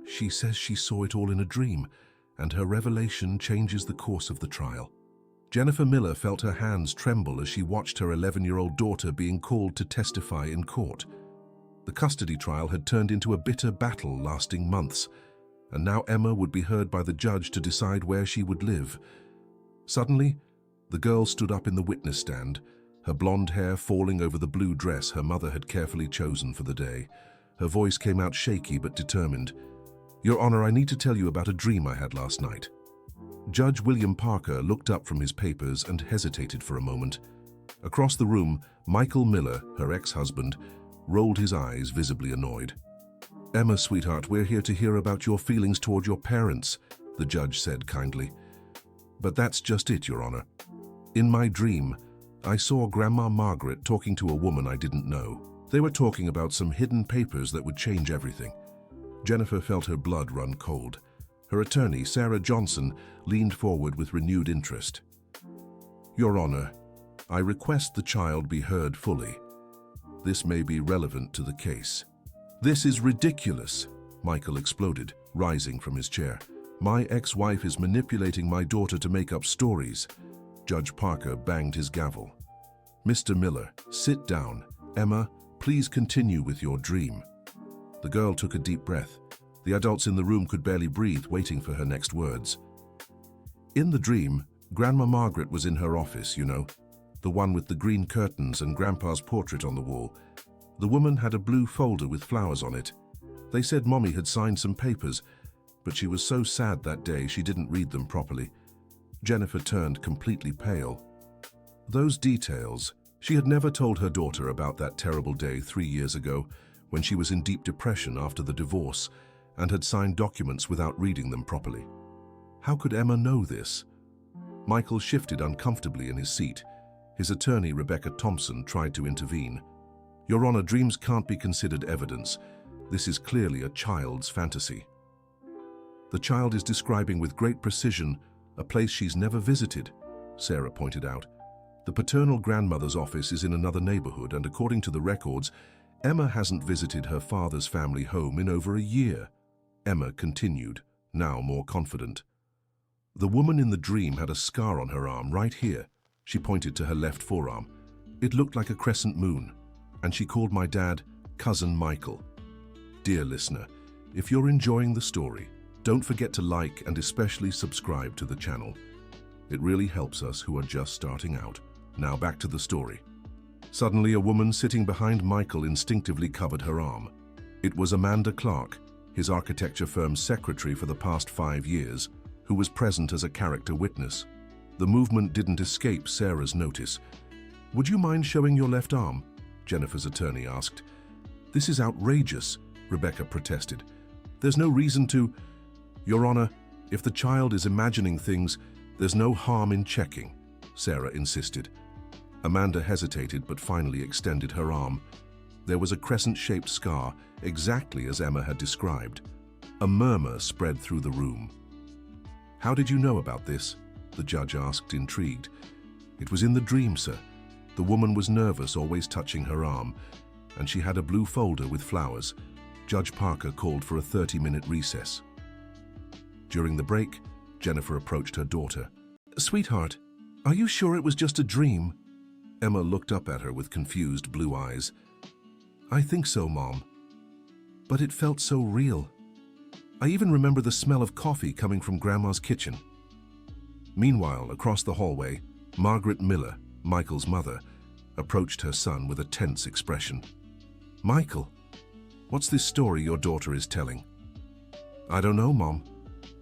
She says she saw it all in a dream, and her revelation changes the course of the trial. Jennifer Miller felt her hands tremble as she watched her 11-year-old daughter being called to testify in court. The custody trial had turned into a bitter battle lasting months, and now Emma would be heard by the judge to decide where she would live. Suddenly, the girl stood up in the witness stand, her blonde hair falling over the blue dress her mother had carefully chosen for the day. Her voice came out shaky but determined. "Your Honor, I need to tell you about a dream I had last night." Judge William Parker looked up from his papers and hesitated for a moment. Across the room, Michael Miller, her ex-husband, rolled his eyes, visibly annoyed. "Emma, sweetheart, we're here to hear about your feelings toward your parents," the judge said kindly. "But that's just it, Your Honor. In my dream, I saw Grandma Margaret talking to a woman I didn't know. They were talking about some hidden papers that would change everything." Jennifer felt her blood run cold. Her attorney, Sarah Johnson, leaned forward with renewed interest. "Your Honor, I request the child be heard fully. This may be relevant to the case." "This is ridiculous," Michael exploded, rising from his chair. "My ex-wife is manipulating my daughter to make up stories." Judge Parker banged his gavel. "Mr. Miller, sit down. Emma, please continue with your dream." The girl took a deep breath. The adults in the room could barely breathe, waiting for her next words. "In the dream, Grandma Margaret was in her office, you know, the one with the green curtains and Grandpa's portrait on the wall. The woman had a blue folder with flowers on it. They said Mommy had signed some papers, but she was so sad that day she didn't read them properly." Jennifer turned completely pale. Those details, she had never told her daughter about that terrible day 3 years ago, when she was in deep depression after the divorce and had signed documents without reading them properly. How could Emma know this? Michael shifted uncomfortably in his seat. His attorney, Rebecca Thompson, tried to intervene. "Your Honor, dreams can't be considered evidence. This is clearly a child's fantasy." "The child is describing with great precision a place she's never visited," Sarah pointed out. "The paternal grandmother's office is in another neighborhood, and according to the records, Emma hasn't visited her father's family home in over a year." Emma continued, now more confident. "The woman in the dream had a scar on her arm right here." She pointed to her left forearm. "It looked like a crescent moon, and she called my dad Cousin Michael." Dear listener, if you're enjoying the story, don't forget to like and especially subscribe to the channel. It really helps us who are just starting out. Now back to the story. Suddenly, a woman sitting behind Michael instinctively covered her arm. It was Amanda Clark, his architecture firm's secretary for the past 5 years, who was present as a character witness. The movement didn't escape Sarah's notice. "Would you mind showing your left arm?" Jennifer's attorney asked. "This is outrageous," Rebecca protested. "There's no reason to—" "Your Honor, if the child is imagining things, there's no harm in checking," Sarah insisted. Amanda hesitated but finally extended her arm. There was a crescent-shaped scar, exactly as Emma had described. A murmur spread through the room. "How did you know about this?" the judge asked, intrigued. "It was in the dream, sir. The woman was nervous, always touching her arm, and she had a blue folder with flowers." Judge Parker called for a 30-minute recess. During the break, Jennifer approached her daughter. "Sweetheart, are you sure it was just a dream?" Emma looked up at her with confused blue eyes. "I think so, Mom. But it felt so real. I even remember the smell of coffee coming from Grandma's kitchen." Meanwhile, across the hallway, Margaret Miller, Michael's mother, approached her son with a tense expression. "Michael, what's this story your daughter is telling?" "I don't know, Mom.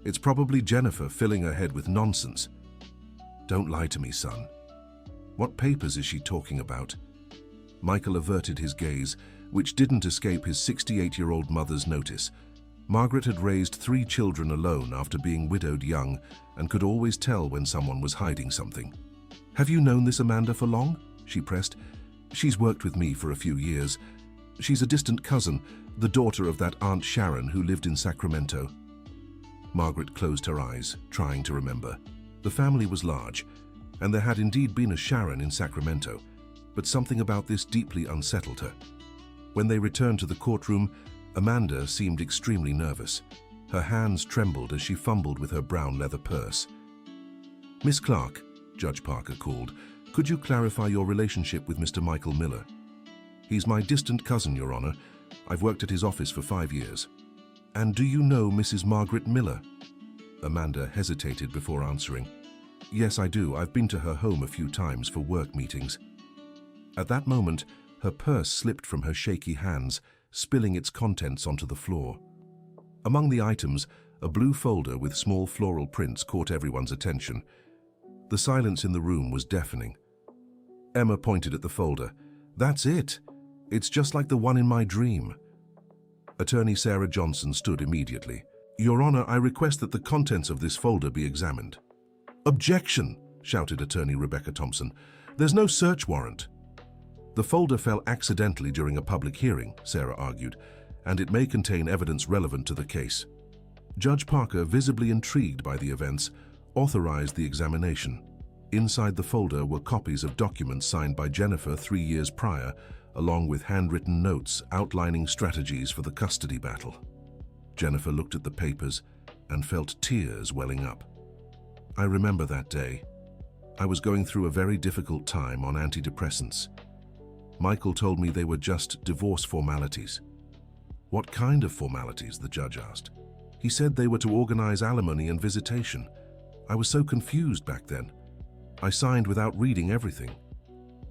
It's probably Jennifer filling her head with nonsense." "Don't lie to me, son. What papers is she talking about?" Michael averted his gaze, which didn't escape his 68-year-old mother's notice. Margaret had raised 3 children alone after being widowed young and could always tell when someone was hiding something. "Have you known this Amanda for long?" she pressed. "She's worked with me for a few years. She's a distant cousin, the daughter of that Aunt Sharon who lived in Sacramento." Margaret closed her eyes, trying to remember. The family was large, and there had indeed been a Sharon in Sacramento, but something about this deeply unsettled her. When they returned to the courtroom, Amanda seemed extremely nervous. Her hands trembled as she fumbled with her brown leather purse. "Miss Clark," Judge Parker called, "could you clarify your relationship with Mr. Michael Miller?" "He's my distant cousin, Your Honor. I've worked at his office for 5 years." "And do you know Mrs. Margaret Miller?" Amanda hesitated before answering. "Yes, I do. I've been to her home a few times for work meetings." At that moment, her purse slipped from her shaky hands, spilling its contents onto the floor. Among the items, a blue folder with small floral prints caught everyone's attention. The silence in the room was deafening. Emma pointed at the folder. "That's it. It's just like the one in my dream." Attorney Sarah Johnson stood immediately. "Your Honor, I request that the contents of this folder be examined." "Objection!" shouted Attorney Rebecca Thompson. "There's no search warrant." "The folder fell accidentally during a public hearing," Sarah argued, "and it may contain evidence relevant to the case." Judge Parker, visibly intrigued by the events, authorized the examination. Inside the folder were copies of documents signed by Jennifer 3 years prior, along with handwritten notes outlining strategies for the custody battle. Jennifer looked at the papers and felt tears welling up. "I remember that day. I was going through a very difficult time on antidepressants. Michael told me they were just divorce formalities." "What kind of formalities?" the judge asked. "He said they were to organize alimony and visitation. I was so confused back then. I signed without reading everything."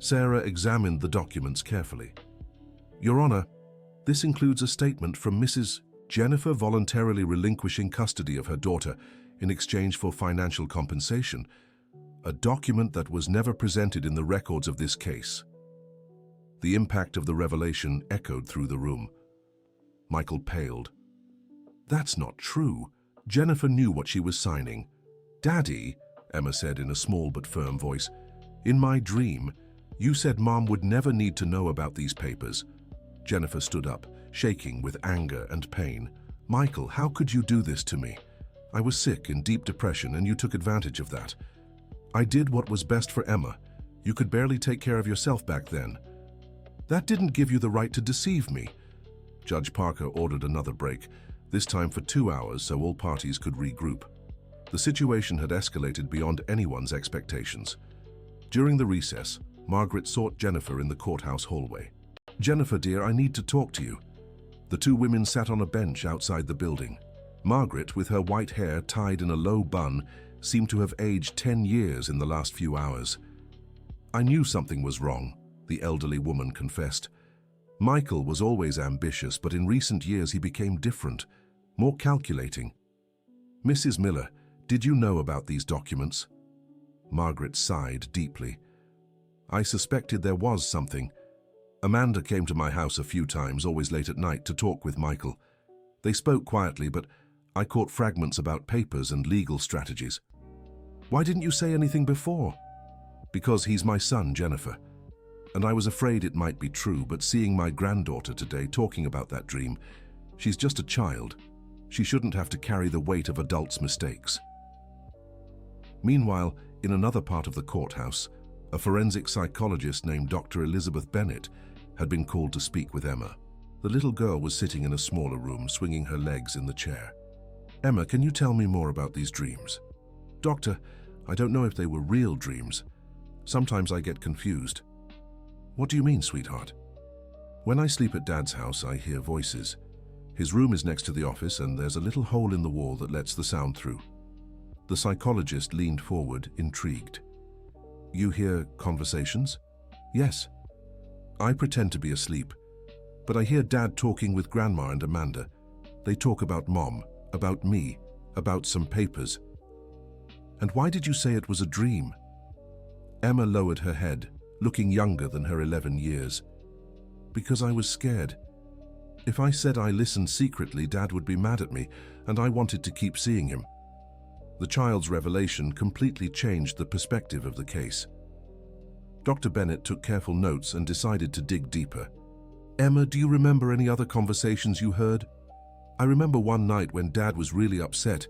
Sarah examined the documents carefully. "Your Honor, this includes a statement from Mrs. Jennifer voluntarily relinquishing custody of her daughter in exchange for financial compensation, a document that was never presented in the records of this case." The impact of the revelation echoed through the room. Michael paled. "That's not true. Jennifer knew what she was signing." "Daddy," Emma said in a small but firm voice, "in my dream, you said Mom would never need to know about these papers." Jennifer stood up, shaking with anger and pain. "Michael, how could you do this to me? I was sick, in deep depression, and you took advantage of that. I did what was best for Emma. You could barely take care of yourself back then. That didn't give you the right to deceive me." Judge Parker ordered another break, this time for 2 hours so all parties could regroup. The situation had escalated beyond anyone's expectations. During the recess, Margaret sought Jennifer in the courthouse hallway. "Jennifer, dear, I need to talk to you." The two women sat on a bench outside the building. Margaret, with her white hair tied in a low bun, seemed to have aged 10 years in the last few hours. "I knew something was wrong," the elderly woman confessed. "Michael was always ambitious, but in recent years he became different, more calculating." "Mrs. Miller, did you know about these documents?" Margaret sighed deeply. "I suspected there was something. Amanda came to my house a few times, always late at night, to talk with Michael. They spoke quietly, but I caught fragments about papers and legal strategies." "Why didn't you say anything before?" "Because he's my son, Jennifer. And I was afraid it might be true, but seeing my granddaughter today talking about that dream, she's just a child. She shouldn't have to carry the weight of adults' mistakes." Meanwhile, in another part of the courthouse, a forensic psychologist named Dr. Elizabeth Bennett had been called to speak with Emma. The little girl was sitting in a smaller room, swinging her legs in the chair. "Emma, can you tell me more about these dreams?" "Doctor, I don't know if they were real dreams. Sometimes I get confused." "What do you mean, sweetheart?" "When I sleep at Dad's house, I hear voices. His room is next to the office, and there's a little hole in the wall that lets the sound through." The psychologist leaned forward, intrigued. "You hear conversations?" "Yes. I pretend to be asleep, but I hear Dad talking with Grandma and Amanda. They talk about Mom, about me, about some papers." "And why did you say it was a dream?" Emma lowered her head, looking younger than her 11 years. "Because I was scared. If I said I listened secretly, Dad would be mad at me, and I wanted to keep seeing him." The child's revelation completely changed the perspective of the case. Dr. Bennett took careful notes and decided to dig deeper. "Emma, do you remember any other conversations you heard?" "I remember one night when Dad was really upset.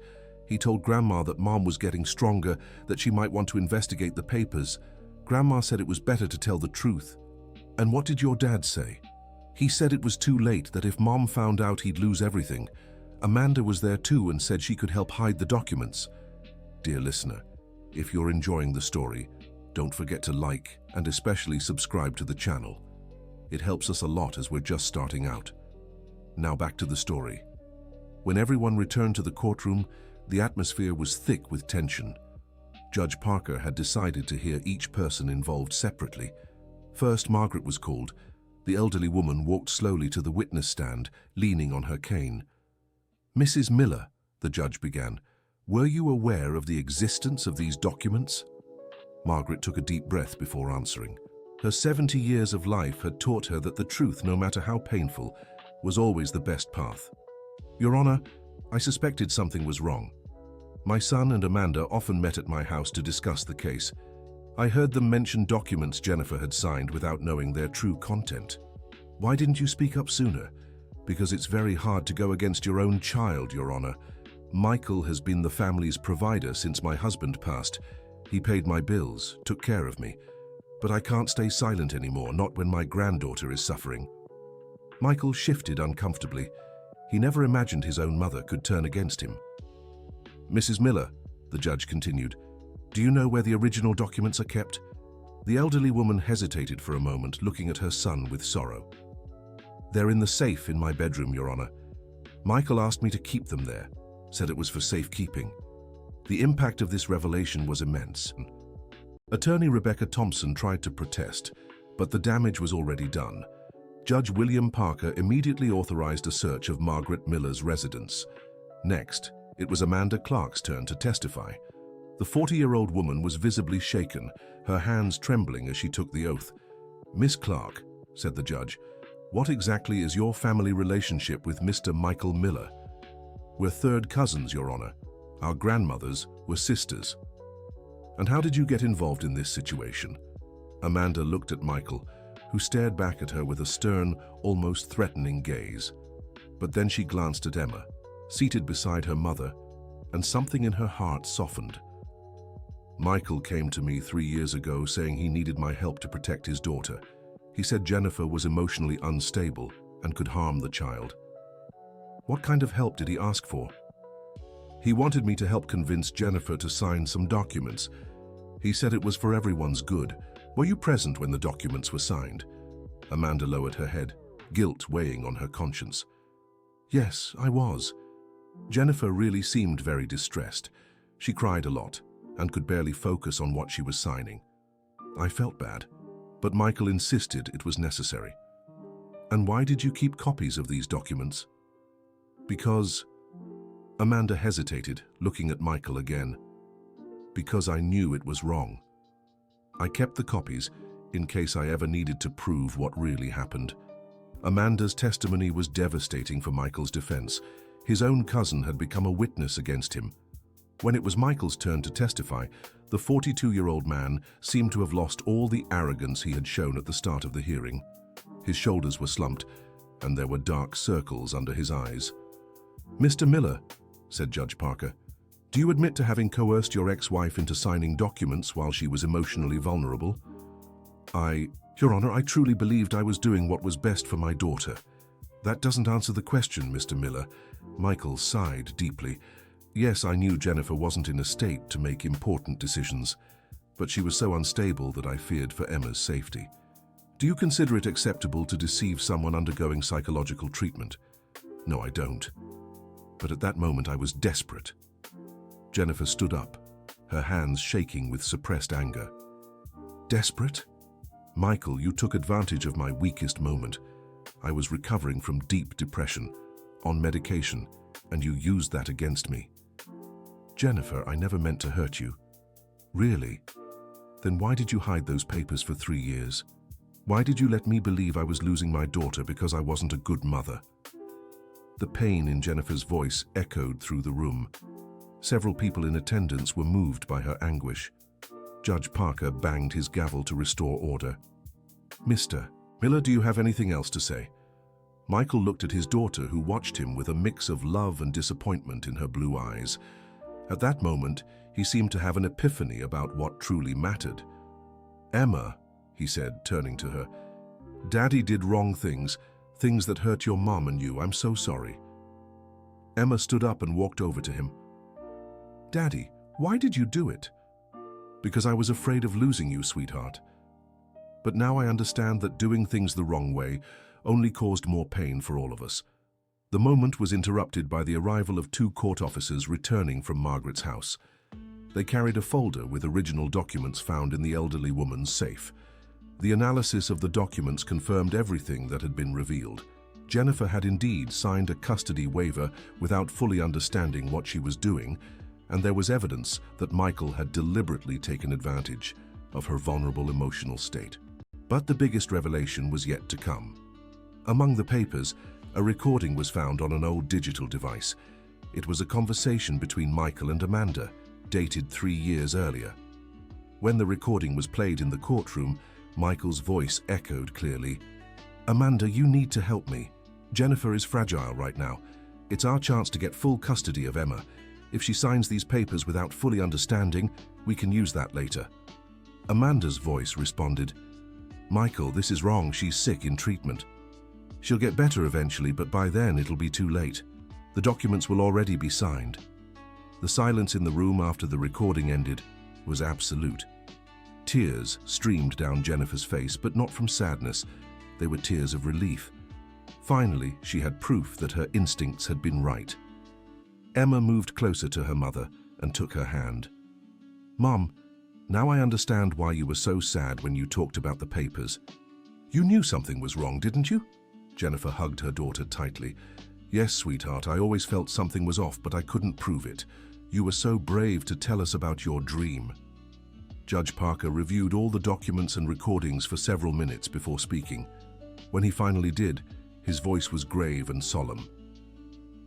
He told Grandma that Mom was getting stronger, that she might want to investigate the papers. Grandma said it was better to tell the truth." "And what did your dad say?" "He said it was too late, that if Mom found out he'd lose everything. Amanda was there too and said she could help hide the documents. Dear listener, if you're enjoying the story, don't forget to like and especially subscribe to the channel. It helps us a lot as we're just starting out. Now back to the story. When everyone returned to the courtroom, the atmosphere was thick with tension. Judge Parker had decided to hear each person involved separately. First, Margaret was called. The elderly woman walked slowly to the witness stand, leaning on her cane. Mrs. Miller, the judge began, were you aware of the existence of these documents? Margaret took a deep breath before answering. Her 70 years of life had taught her that the truth, no matter how painful, was always the best path. Your Honor, I suspected something was wrong. My son and Amanda often met at my house to discuss the case. I heard them mention documents Jennifer had signed without knowing their true content. Why didn't you speak up sooner? Because it's very hard to go against your own child, Your Honor. Michael has been the family's provider since my husband passed. He paid my bills, took care of me. But I can't stay silent anymore, not when my granddaughter is suffering. Michael shifted uncomfortably. He never imagined his own mother could turn against him. Mrs. Miller, the judge continued, do you know where the original documents are kept? The elderly woman hesitated for a moment, looking at her son with sorrow. They're in the safe in my bedroom, Your Honor. Michael asked me to keep them there, said it was for safekeeping. The impact of this revelation was immense. Attorney Rebecca Thompson tried to protest, but the damage was already done. Judge William Parker immediately authorized a search of Margaret Miller's residence. Next, it was Amanda Clark's turn to testify. The 40-year-old woman was visibly shaken, her hands trembling as she took the oath. Miss Clark, said the judge, what exactly is your family relationship with Mr. Michael Miller? We're third cousins, Your Honor. Our grandmothers were sisters. And how did you get involved in this situation? Amanda looked at Michael, who stared back at her with a stern, almost threatening gaze. But then she glanced at Emma, seated beside her mother, and something in her heart softened. Michael came to me 3 years ago saying he needed my help to protect his daughter. He said Jennifer was emotionally unstable and could harm the child. What kind of help did he ask for? He wanted me to help convince Jennifer to sign some documents. He said it was for everyone's good. Were you present when the documents were signed? Amanda lowered her head, guilt weighing on her conscience. Yes, I was. Jennifer really seemed very distressed. She cried a lot and could barely focus on what she was signing. I felt bad, but Michael insisted it was necessary. And why did you keep copies of these documents? Because... Amanda hesitated, looking at Michael again. Because I knew it was wrong. I kept the copies in case I ever needed to prove what really happened. Amanda's testimony was devastating for Michael's defense. His own cousin had become a witness against him. When it was Michael's turn to testify, the 42-year-old man seemed to have lost all the arrogance he had shown at the start of the hearing. His shoulders were slumped, and there were dark circles under his eyes. Mr. Miller, said Judge Parker, do you admit to having coerced your ex-wife into signing documents while she was emotionally vulnerable? Your Honor, I truly believed I was doing what was best for my daughter. That doesn't answer the question, Mr. Miller. Michael sighed deeply. Yes, I knew Jennifer wasn't in a state to make important decisions, but she was so unstable that I feared for Emma's safety. Do you consider it acceptable to deceive someone undergoing psychological treatment? No, I don't. But at that moment I was desperate. Jennifer stood up, her hands shaking with suppressed anger. Desperate? Michael, you took advantage of my weakest moment. I was recovering from deep depression, on medication, and you used that against me. Jennifer, I never meant to hurt you. Really? Then why did you hide those papers for 3 years? Why did you let me believe I was losing my daughter because I wasn't a good mother? The pain in Jennifer's voice echoed through the room. Several people in attendance were moved by her anguish. Judge Parker banged his gavel to restore order. Mr. Miller, do you have anything else to say? Michael looked at his daughter, who watched him with a mix of love and disappointment in her blue eyes. At that moment, he seemed to have an epiphany about what truly mattered. Emma, he said, turning to her, Daddy did wrong things, things that hurt your mom and you. I'm so sorry. Emma stood up and walked over to him. "Daddy, why did you do it?" "Because I was afraid of losing you, sweetheart. But now I understand that doing things the wrong way only caused more pain for all of us." The moment was interrupted by the arrival of two court officers returning from Margaret's house. They carried a folder with original documents found in the elderly woman's safe. The analysis of the documents confirmed everything that had been revealed. Jennifer had indeed signed a custody waiver without fully understanding what she was doing, and there was evidence that Michael had deliberately taken advantage of her vulnerable emotional state. But the biggest revelation was yet to come. Among the papers, a recording was found on an old digital device. It was a conversation between Michael and Amanda, dated 3 years earlier. When the recording was played in the courtroom, Michael's voice echoed clearly. "Amanda, you need to help me. Jennifer is fragile right now. It's our chance to get full custody of Emma. If she signs these papers without fully understanding, we can use that later." Amanda's voice responded, "Michael, this is wrong. She's sick in treatment. She'll get better eventually, but by then it'll be too late. The documents will already be signed." The silence in the room after the recording ended was absolute. Tears streamed down Jennifer's face, but not from sadness. They were tears of relief. Finally, she had proof that her instincts had been right. Emma moved closer to her mother and took her hand. "Mom, now I understand why you were so sad when you talked about the papers. You knew something was wrong, didn't you?" Jennifer hugged her daughter tightly. "Yes, sweetheart, I always felt something was off, but I couldn't prove it. You were so brave to tell us about your dream." Judge Parker reviewed all the documents and recordings for several minutes before speaking. When he finally did, his voice was grave and solemn.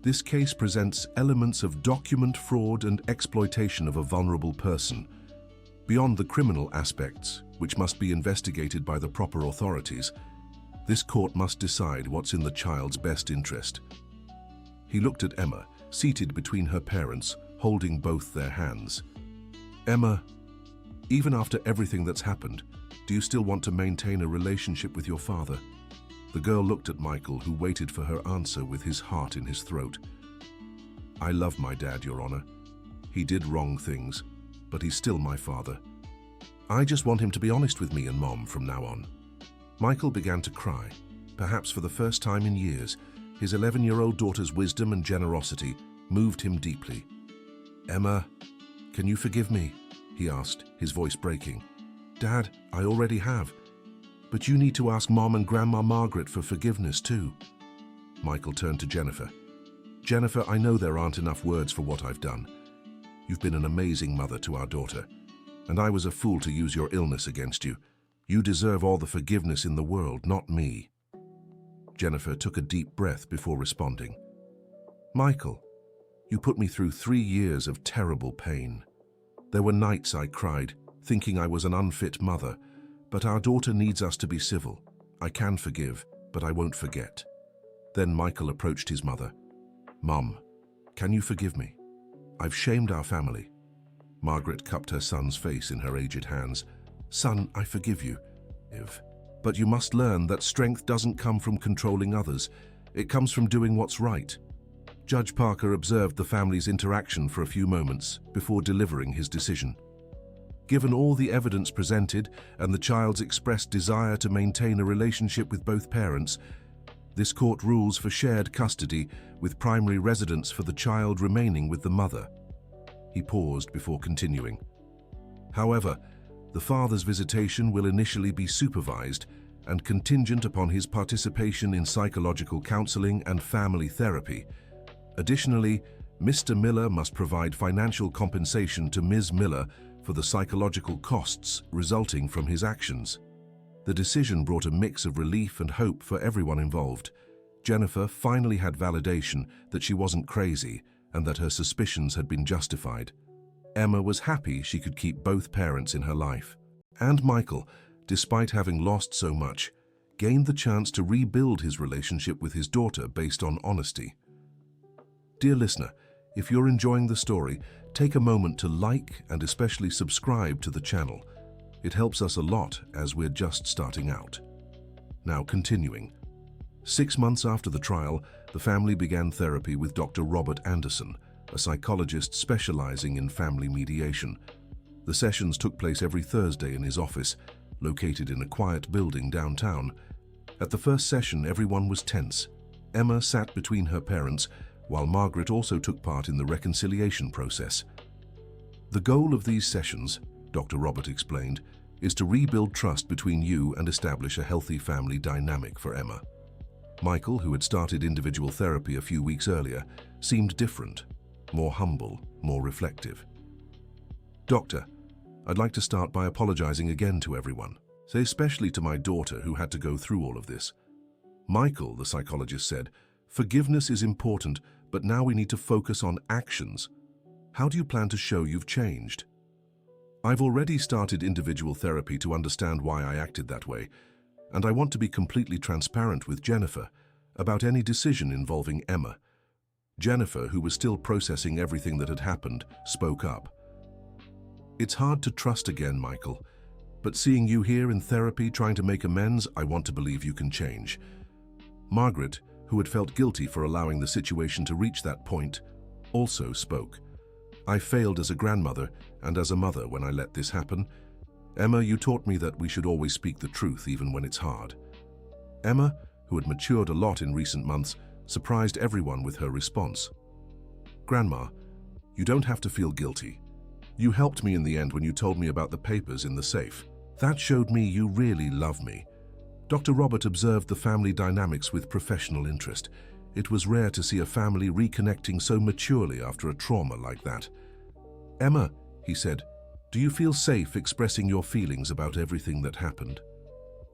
"This case presents elements of document fraud and exploitation of a vulnerable person. Beyond the criminal aspects, which must be investigated by the proper authorities, this court must decide what's in the child's best interest." He looked at Emma, seated between her parents, holding both their hands. "Emma, even after everything that's happened, do you still want to maintain a relationship with your father?" The girl looked at Michael, who waited for her answer with his heart in his throat. "I love my dad, Your Honor. He did wrong things, but he's still my father. I just want him to be honest with me and Mom from now on." Michael began to cry. Perhaps for the first time in years, his 11-year-old daughter's wisdom and generosity moved him deeply. "Emma, can you forgive me?" he asked, his voice breaking. "Dad, I already have. But you need to ask Mom and Grandma Margaret for forgiveness too." Michael turned to Jennifer. "Jennifer, I know there aren't enough words for what I've done. You've been an amazing mother to our daughter, and I was a fool to use your illness against you. You deserve all the forgiveness in the world, not me." Jennifer took a deep breath before responding. "Michael, you put me through 3 years of terrible pain. There were nights I cried, thinking I was an unfit mother, but our daughter needs us to be civil. I can forgive, but I won't forget." Then Michael approached his mother. "Mom, can you forgive me? I've shamed our family." Margaret cupped her son's face in her aged hands. "Son, I forgive you. But you must learn that strength doesn't come from controlling others. It comes from doing what's right." Judge Parker observed the family's interaction for a few moments before delivering his decision. Given all the evidence presented and the child's expressed desire to maintain a relationship with both parents, this court rules for shared custody with primary residence for the child remaining with the mother. He paused before continuing. "However, the father's visitation will initially be supervised and contingent upon his participation in psychological counseling and family therapy. Additionally, Mr. Miller must provide financial compensation to Ms. Miller for the psychological costs resulting from his actions." The decision brought a mix of relief and hope for everyone involved. Jennifer finally had validation that she wasn't crazy and that her suspicions had been justified. Emma was happy she could keep both parents in her life. And Michael, despite having lost so much, gained the chance to rebuild his relationship with his daughter based on honesty. Dear listener, if you're enjoying the story, take a moment to like and especially subscribe to the channel. It helps us a lot as we're just starting out. Now continuing. 6 months after the trial, the family began therapy with Dr. Robert Anderson, a psychologist specializing in family mediation. The sessions took place every Thursday in his office, located in a quiet building downtown. At the first session, everyone was tense. Emma sat between her parents, while Margaret also took part in the reconciliation process. The goal of these sessions, Dr. Robert explained, is to rebuild trust between you and establish a healthy family dynamic for Emma. Michael, who had started individual therapy a few weeks earlier, seemed different, more humble, more reflective. "Doctor, I'd like to start by apologizing again to everyone, say especially to my daughter who had to go through all of this." "Michael," the psychologist said, "forgiveness is important, but now we need to focus on actions. How do you plan to show you've changed?" "I've already started individual therapy to understand why I acted that way, and I want to be completely transparent with Jennifer about any decision involving Emma." Jennifer, who was still processing everything that had happened, spoke up. "It's hard to trust again, Michael, but seeing you here in therapy trying to make amends, I want to believe you can change." Margaret, who had felt guilty for allowing the situation to reach that point, also spoke. "I failed as a grandmother and as a mother when I let this happen. Emma, you taught me that we should always speak the truth even when it's hard." Emma, who had matured a lot in recent months, surprised everyone with her response. "Grandma, you don't have to feel guilty. You helped me in the end when you told me about the papers in the safe. That showed me you really love me." Dr. Robert observed the family dynamics with professional interest. It was rare to see a family reconnecting so maturely after a trauma like that. "Emma," he said, "do you feel safe expressing your feelings about everything that happened?"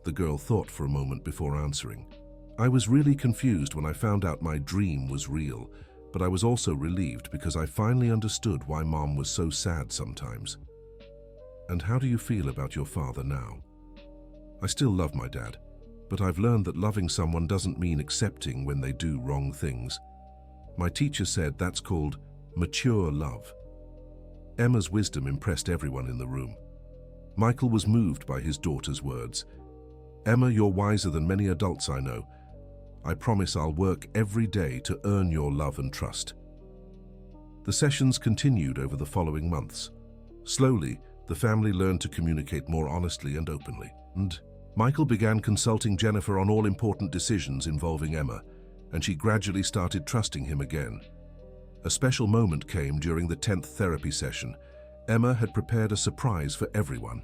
The girl thought for a moment before answering. "I was really confused when I found out my dream was real, but I was also relieved because I finally understood why Mom was so sad sometimes." "And how do you feel about your father now?" "I still love my dad, but I've learned that loving someone doesn't mean accepting when they do wrong things. My teacher said that's called mature love." Emma's wisdom impressed everyone in the room. Michael was moved by his daughter's words. "Emma, you're wiser than many adults I know. I promise I'll work every day to earn your love and trust." The sessions continued over the following months. Slowly, the family learned to communicate more honestly and openly, and Michael began consulting Jennifer on all important decisions involving Emma, and she gradually started trusting him again. A special moment came during the 10th therapy session. Emma had prepared a surprise for everyone.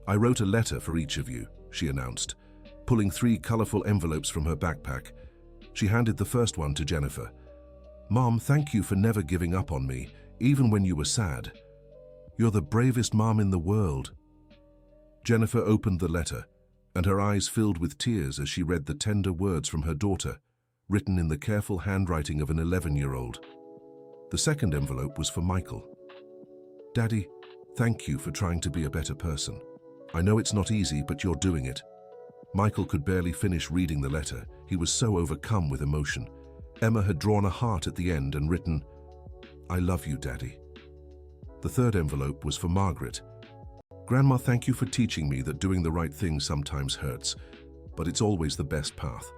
"I wrote a letter for each of you," she announced, pulling 3 colorful envelopes from her backpack. She handed the first one to Jennifer. "Mom, thank you for never giving up on me, even when you were sad. You're the bravest mom in the world." Jennifer opened the letter, and her eyes filled with tears as she read the tender words from her daughter, written in the careful handwriting of an 11-year-old. The second envelope was for Michael. "Daddy, thank you for trying to be a better person. I know it's not easy, but you're doing it." Michael could barely finish reading the letter. He was so overcome with emotion. Emma had drawn a heart at the end and written, "I love you, Daddy." The third envelope was for Margaret. "Grandma, thank you for teaching me that doing the right thing sometimes hurts, but it's always the best path."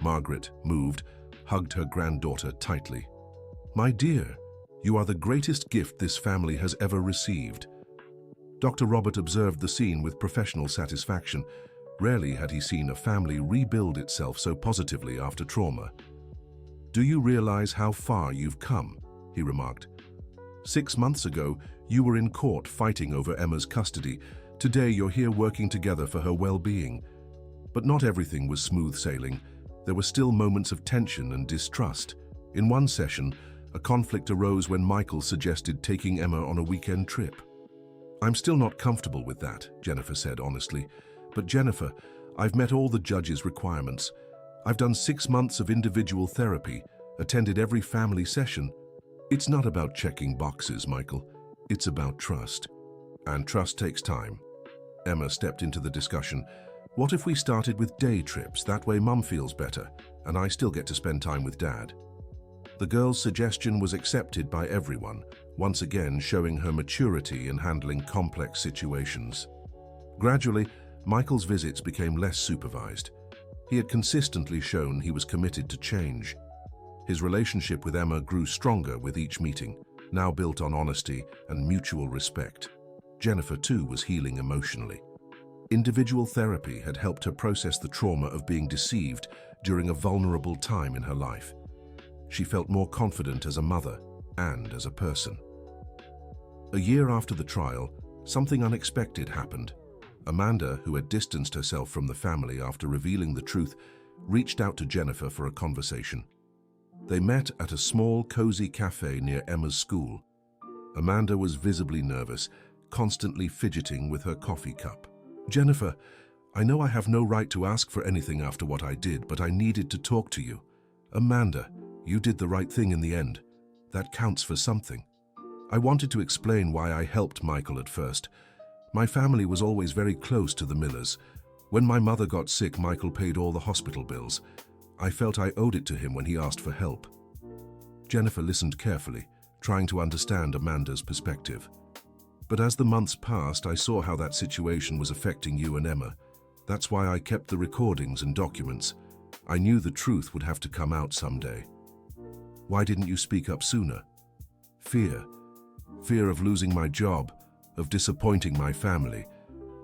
Margaret, moved, hugged her granddaughter tightly. "My dear, you are the greatest gift this family has ever received." Dr. Robert observed the scene with professional satisfaction. Rarely had he seen a family rebuild itself so positively after trauma. "Do you realize how far you've come?" he remarked. 6 months ago, you were in court fighting over Emma's custody. Today, you're here working together for her well-being. But not everything was smooth sailing. There were still moments of tension and distrust. In one session, a conflict arose when Michael suggested taking Emma on a weekend trip. "I'm still not comfortable with that," Jennifer said honestly. "But Jennifer, I've met all the judge's requirements. I've done 6 months of individual therapy, attended every family session. It's not about checking boxes, Michael. It's about trust. And trust takes time." Emma stepped into the discussion. "What if we started with day trips? That way Mum feels better, and I still get to spend time with Dad." The girl's suggestion was accepted by everyone, once again showing her maturity in handling complex situations. Gradually, Michael's visits became less supervised. He had consistently shown he was committed to change. His relationship with Emma grew stronger with each meeting, now built on honesty and mutual respect. Jennifer, too, was healing emotionally. Individual therapy had helped her process the trauma of being deceived during a vulnerable time in her life. She felt more confident as a mother and as a person. A year after the trial, something unexpected happened. Amanda, who had distanced herself from the family after revealing the truth, reached out to Jennifer for a conversation. They met at a small, cozy cafe near Emma's school. Amanda was visibly nervous, constantly fidgeting with her coffee cup. "Jennifer, I know I have no right to ask for anything after what I did, but I needed to talk to you. Amanda, you did the right thing in the end. That counts for something." I wanted to explain why I helped Michael at first. My family was always very close to the Millers. When my mother got sick, Michael paid all the hospital bills. I felt I owed it to him when he asked for help. Jennifer listened carefully, trying to understand Amanda's perspective. "But as the months passed, I saw how that situation was affecting you and Emma. That's why I kept the recordings and documents. I knew the truth would have to come out someday." "Why didn't you speak up sooner?" "Fear. Fear of losing my job, of disappointing my family.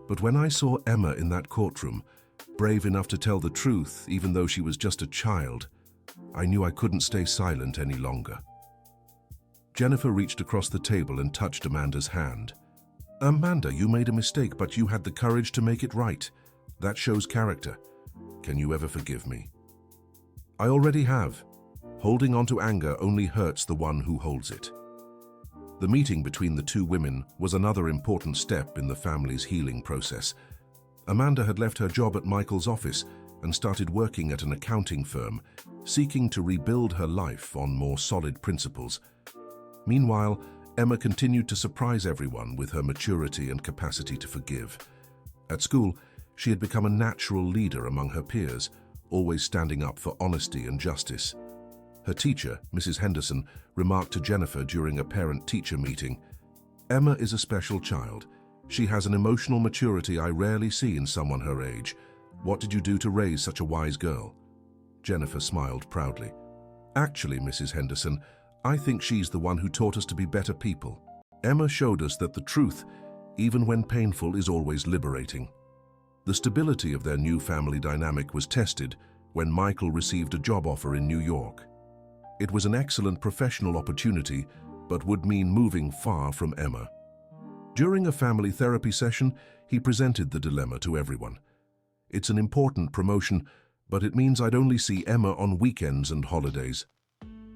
But when I saw Emma in that courtroom, brave enough to tell the truth even though she was just a child, I knew I couldn't stay silent any longer." Jennifer reached across the table and touched Amanda's hand. "Amanda, you made a mistake, but you had the courage to make it right. That shows character. Can you ever forgive me?" "I already have. Holding on to anger only hurts the one who holds it." The meeting between the two women was another important step in the family's healing process. Amanda had left her job at Michael's office and started working at an accounting firm, seeking to rebuild her life on more solid principles. Meanwhile, Emma continued to surprise everyone with her maturity and capacity to forgive. At school, she had become a natural leader among her peers, always standing up for honesty and justice. Her teacher, Mrs. Henderson, remarked to Jennifer during a parent-teacher meeting, "Emma is a special child. She has an emotional maturity I rarely see in someone her age. What did you do to raise such a wise girl?" Jennifer smiled proudly. "Actually, Mrs. Henderson, I think she's the one who taught us to be better people. Emma showed us that the truth, even when painful, is always liberating." The stability of their new family dynamic was tested when Michael received a job offer in New York. It was an excellent professional opportunity, but would mean moving far from Emma. During a family therapy session, he presented the dilemma to everyone. "It's an important promotion, but it means I'd only see Emma on weekends and holidays."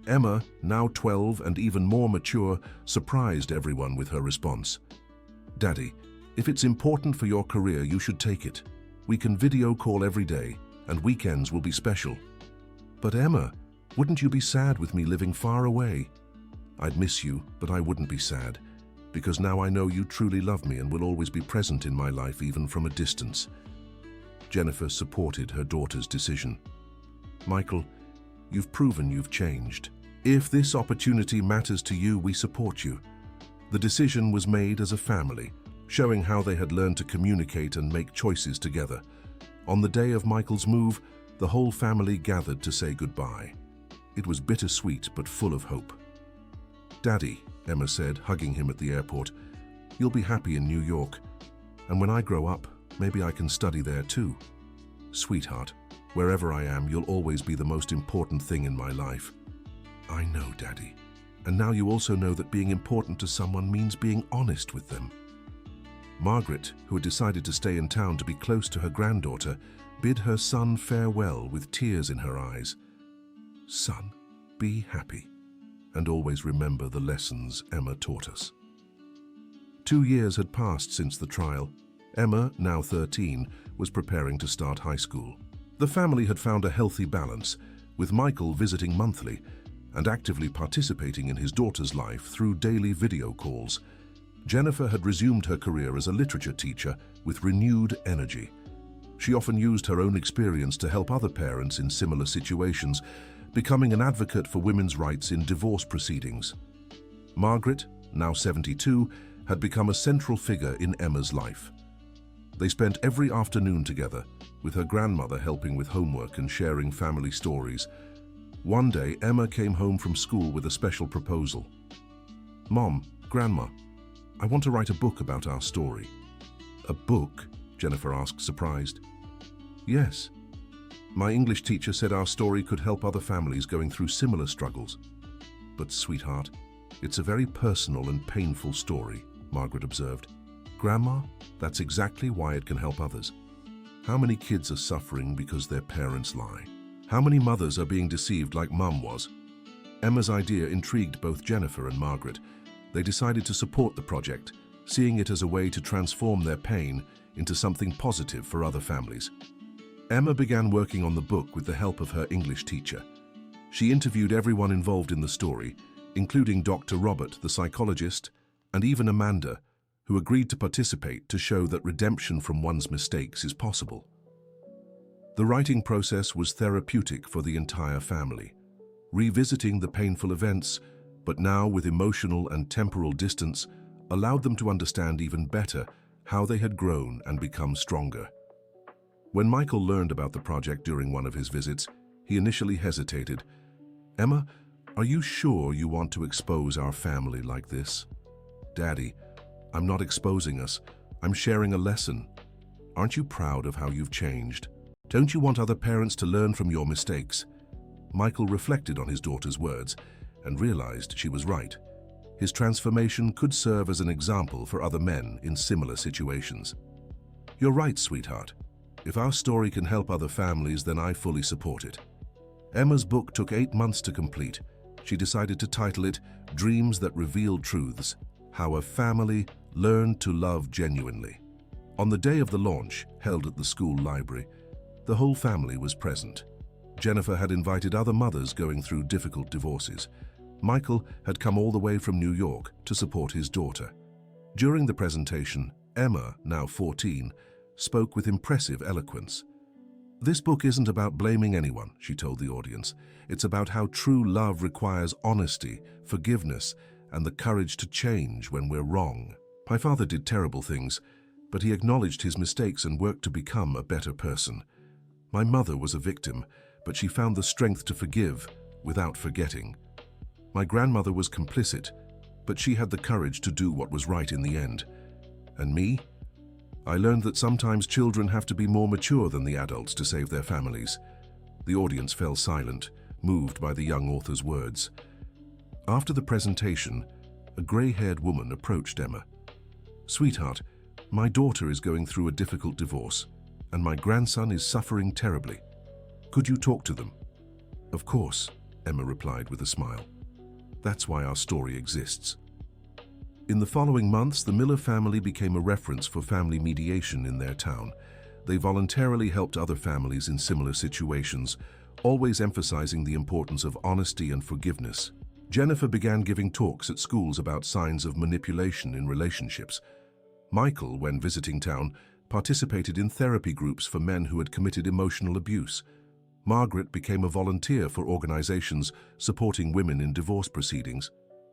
Emma, now 12 and even more mature, surprised everyone with her response. "Daddy, if it's important for your career, you should take it. We can video call every day, and weekends will be special." "But Emma, wouldn't you be sad with me living far away?" "I'd miss you, but I wouldn't be sad, because now I know you truly love me and will always be present in my life even from a distance." Jennifer supported her daughter's decision. "Michael, you've proven you've changed. If this opportunity matters to you, we support you." The decision was made as a family, showing how they had learned to communicate and make choices together. On the day of Michael's move, the whole family gathered to say goodbye. It was bittersweet but full of hope. "Daddy," Emma said, hugging him at the airport, "you'll be happy in New York. And when I grow up, maybe I can study there too. Sweetheart, wherever I am, you'll always be the most important thing in my life." "I know, Daddy. And now you also know that being important to someone means being honest with them." Margaret, who had decided to stay in town to be close to her granddaughter, bid her son farewell with tears in her eyes. "Son, be happy, and always remember the lessons Emma taught us." 2 years had passed since the trial. Emma, now 13, was preparing to start high school. The family had found a healthy balance, with Michael visiting monthly and actively participating in his daughter's life through daily video calls. Jennifer had resumed her career as a literature teacher with renewed energy. She often used her own experience to help other parents in similar situations, becoming an advocate for women's rights in divorce proceedings. Margaret, now 72, had become a central figure in Emma's life. They spent every afternoon together, with her grandmother helping with homework and sharing family stories. One day, Emma came home from school with a special proposal. "Mom, Grandma, I want to write a book about our story." "A book?" Jennifer asked, surprised. "Yes. My English teacher said our story could help other families going through similar struggles." "But, sweetheart, it's a very personal and painful story," Margaret observed. "Grandma, that's exactly why it can help others. How many kids are suffering because their parents lie? How many mothers are being deceived like Mum was?" Emma's idea intrigued both Jennifer and Margaret. They decided to support the project, seeing it as a way to transform their pain into something positive for other families. Emma began working on the book with the help of her English teacher. She interviewed everyone involved in the story, including Dr. Robert, the psychologist, and even Amanda, who agreed to participate to show that redemption from one's mistakes is possible. The writing process was therapeutic for the entire family, revisiting the painful events, but now with emotional and temporal distance, allowed them to understand even better how they had grown and become stronger. When Michael learned about the project during one of his visits, he initially hesitated. "Emma, are you sure you want to expose our family like this?" "Daddy, I'm not exposing us. I'm sharing a lesson. Aren't you proud of how you've changed? Don't you want other parents to learn from your mistakes?" Michael reflected on his daughter's words and realized she was right. His transformation could serve as an example for other men in similar situations. "You're right, sweetheart. If our story can help other families, then I fully support it." Emma's book took 8 months to complete. She decided to title it Dreams That Reveal Truths: How a Family Learned to Love Genuinely. On the day of the launch, held at the school library, the whole family was present. Jennifer had invited other mothers going through difficult divorces. Michael had come all the way from New York to support his daughter. During the presentation, Emma, now 14, spoke with impressive eloquence. "This book isn't about blaming anyone," she told the audience. "It's about how true love requires honesty, forgiveness, and the courage to change when we're wrong. My father did terrible things, but he acknowledged his mistakes and worked to become a better person. My mother was a victim, but she found the strength to forgive without forgetting. My grandmother was complicit, but she had the courage to do what was right in the end. And me? I learned that sometimes children have to be more mature than the adults to save their families." The audience fell silent, moved by the young author's words. After the presentation, a gray-haired woman approached Emma. "Sweetheart, my daughter is going through a difficult divorce, and my grandson is suffering terribly. Could you talk to them?" "Of course," Emma replied with a smile. "That's why our story exists." In the following months, the Miller family became a reference for family mediation in their town. They voluntarily helped other families in similar situations, always emphasizing the importance of honesty and forgiveness. Jennifer began giving talks at schools about signs of manipulation in relationships. Michael, when visiting town, participated in therapy groups for men who had committed emotional abuse. Margaret became a volunteer for organizations supporting women in divorce proceedings.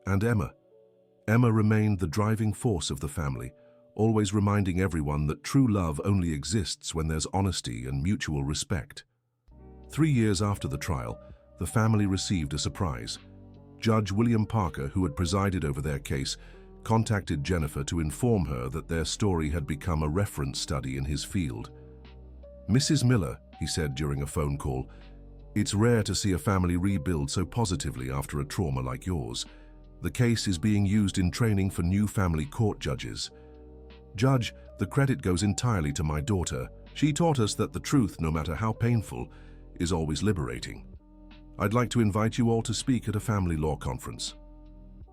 And Emma remained the driving force of the family, always reminding everyone that true love only exists when there's honesty and mutual respect. 3 years after the trial, the family received a surprise. Judge William Parker, who had presided over their case, contacted Jennifer to inform her that their story had become a reference study in his field. "Mrs. Miller," he said during a phone call, "it's rare to see a family rebuild so positively after a trauma like yours. The case is being used in training for new family court judges. Judge, the credit goes entirely to my daughter. She taught us that the truth, no matter how painful, is always liberating. I'd like to invite you all to speak at a family law conference.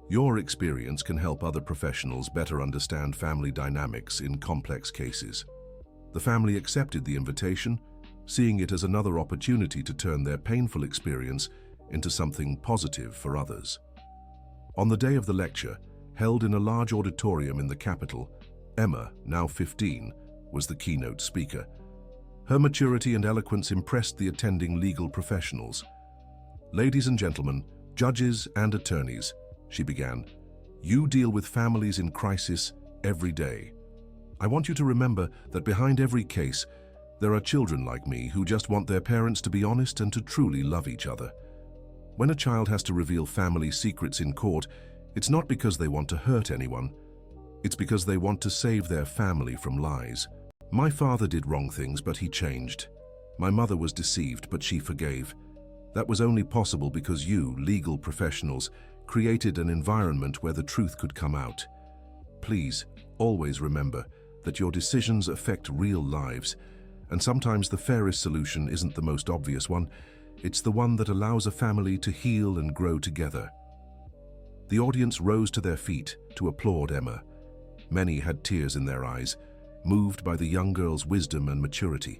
Your experience can help other professionals better understand family dynamics in complex cases." The family accepted the invitation, seeing it as another opportunity to turn their painful experience into something positive for others. On the day of the lecture, held in a large auditorium in the capital, Emma, now 15, was the keynote speaker. Her maturity and eloquence impressed the attending legal professionals. "Ladies and gentlemen, judges and attorneys," she began, "you deal with families in crisis every day. I want you to remember that behind every case, There are children like me who just want their parents to be honest and to truly love each other. When a child has to reveal family secrets in court, it's not because they want to hurt anyone. It's because they want to save their family from lies. My father did wrong things, but he changed. My mother was deceived, but she forgave. That was only possible because you, legal professionals, created an environment where the truth could come out. Please, always remember that your decisions affect real lives, and sometimes the fairest solution isn't the most obvious one. It's the one that allows a family to heal and grow together. The audience rose to their feet to applaud Emma. Many had tears in their eyes, moved by the young girl's wisdom and maturity.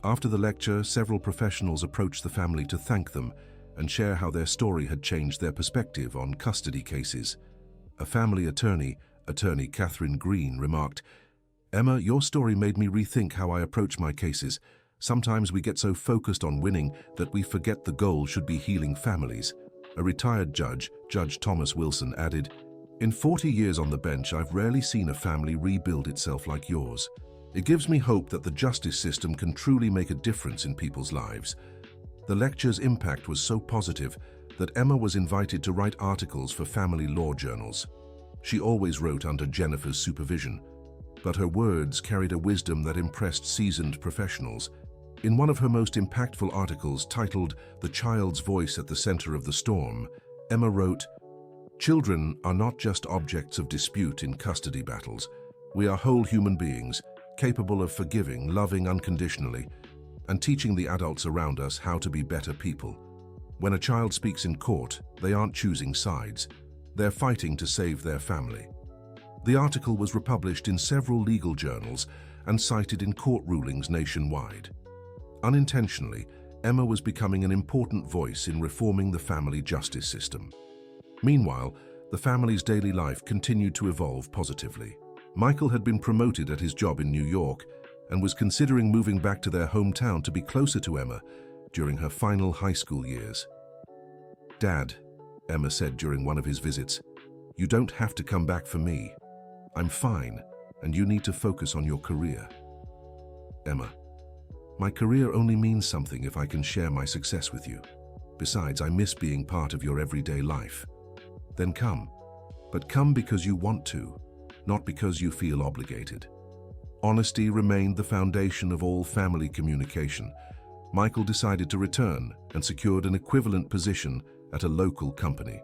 After the lecture, several professionals approached the family to thank them and share how their story had changed their perspective on custody cases. A family attorney, Attorney Catherine Green, remarked, "Emma, your story made me rethink how I approach my cases. Sometimes we get so focused on winning that we forget the goal should be healing families." A retired judge, Judge Thomas Wilson, added, "In 40 years on the bench, I've rarely seen a family rebuild itself like yours. It gives me hope that the justice system can truly make a difference in people's lives." The lecture's impact was so positive that Emma was invited to write articles for family law journals. She always wrote under Jennifer's supervision, but her words carried a wisdom that impressed seasoned professionals. In one of her most impactful articles, titled "The Child's Voice at the Center of the Storm," Emma wrote, "Children are not just objects of dispute in custody battles. We are whole human beings, capable of forgiving, loving unconditionally, and teaching the adults around us how to be better people. When a child speaks in court, they aren't choosing sides. They're fighting to save their family." The article was republished in several legal journals and cited in court rulings nationwide. Unintentionally, Emma was becoming an important voice in reforming the family justice system. Meanwhile, the family's daily life continued to evolve positively. Michael had been promoted at his job in New York and was considering moving back to their hometown to be closer to Emma during her final high school years. "Dad," Emma said during one of his visits, "you don't have to come back for me. I'm fine, and you need to focus on your career." "Emma, my career only means something if I can share my success with you. Besides, I miss being part of your everyday life." "Then come. But come because you want to, not because you feel obligated." Honesty remained the foundation of all family communication. Michael decided to return and secured an equivalent position at a local company.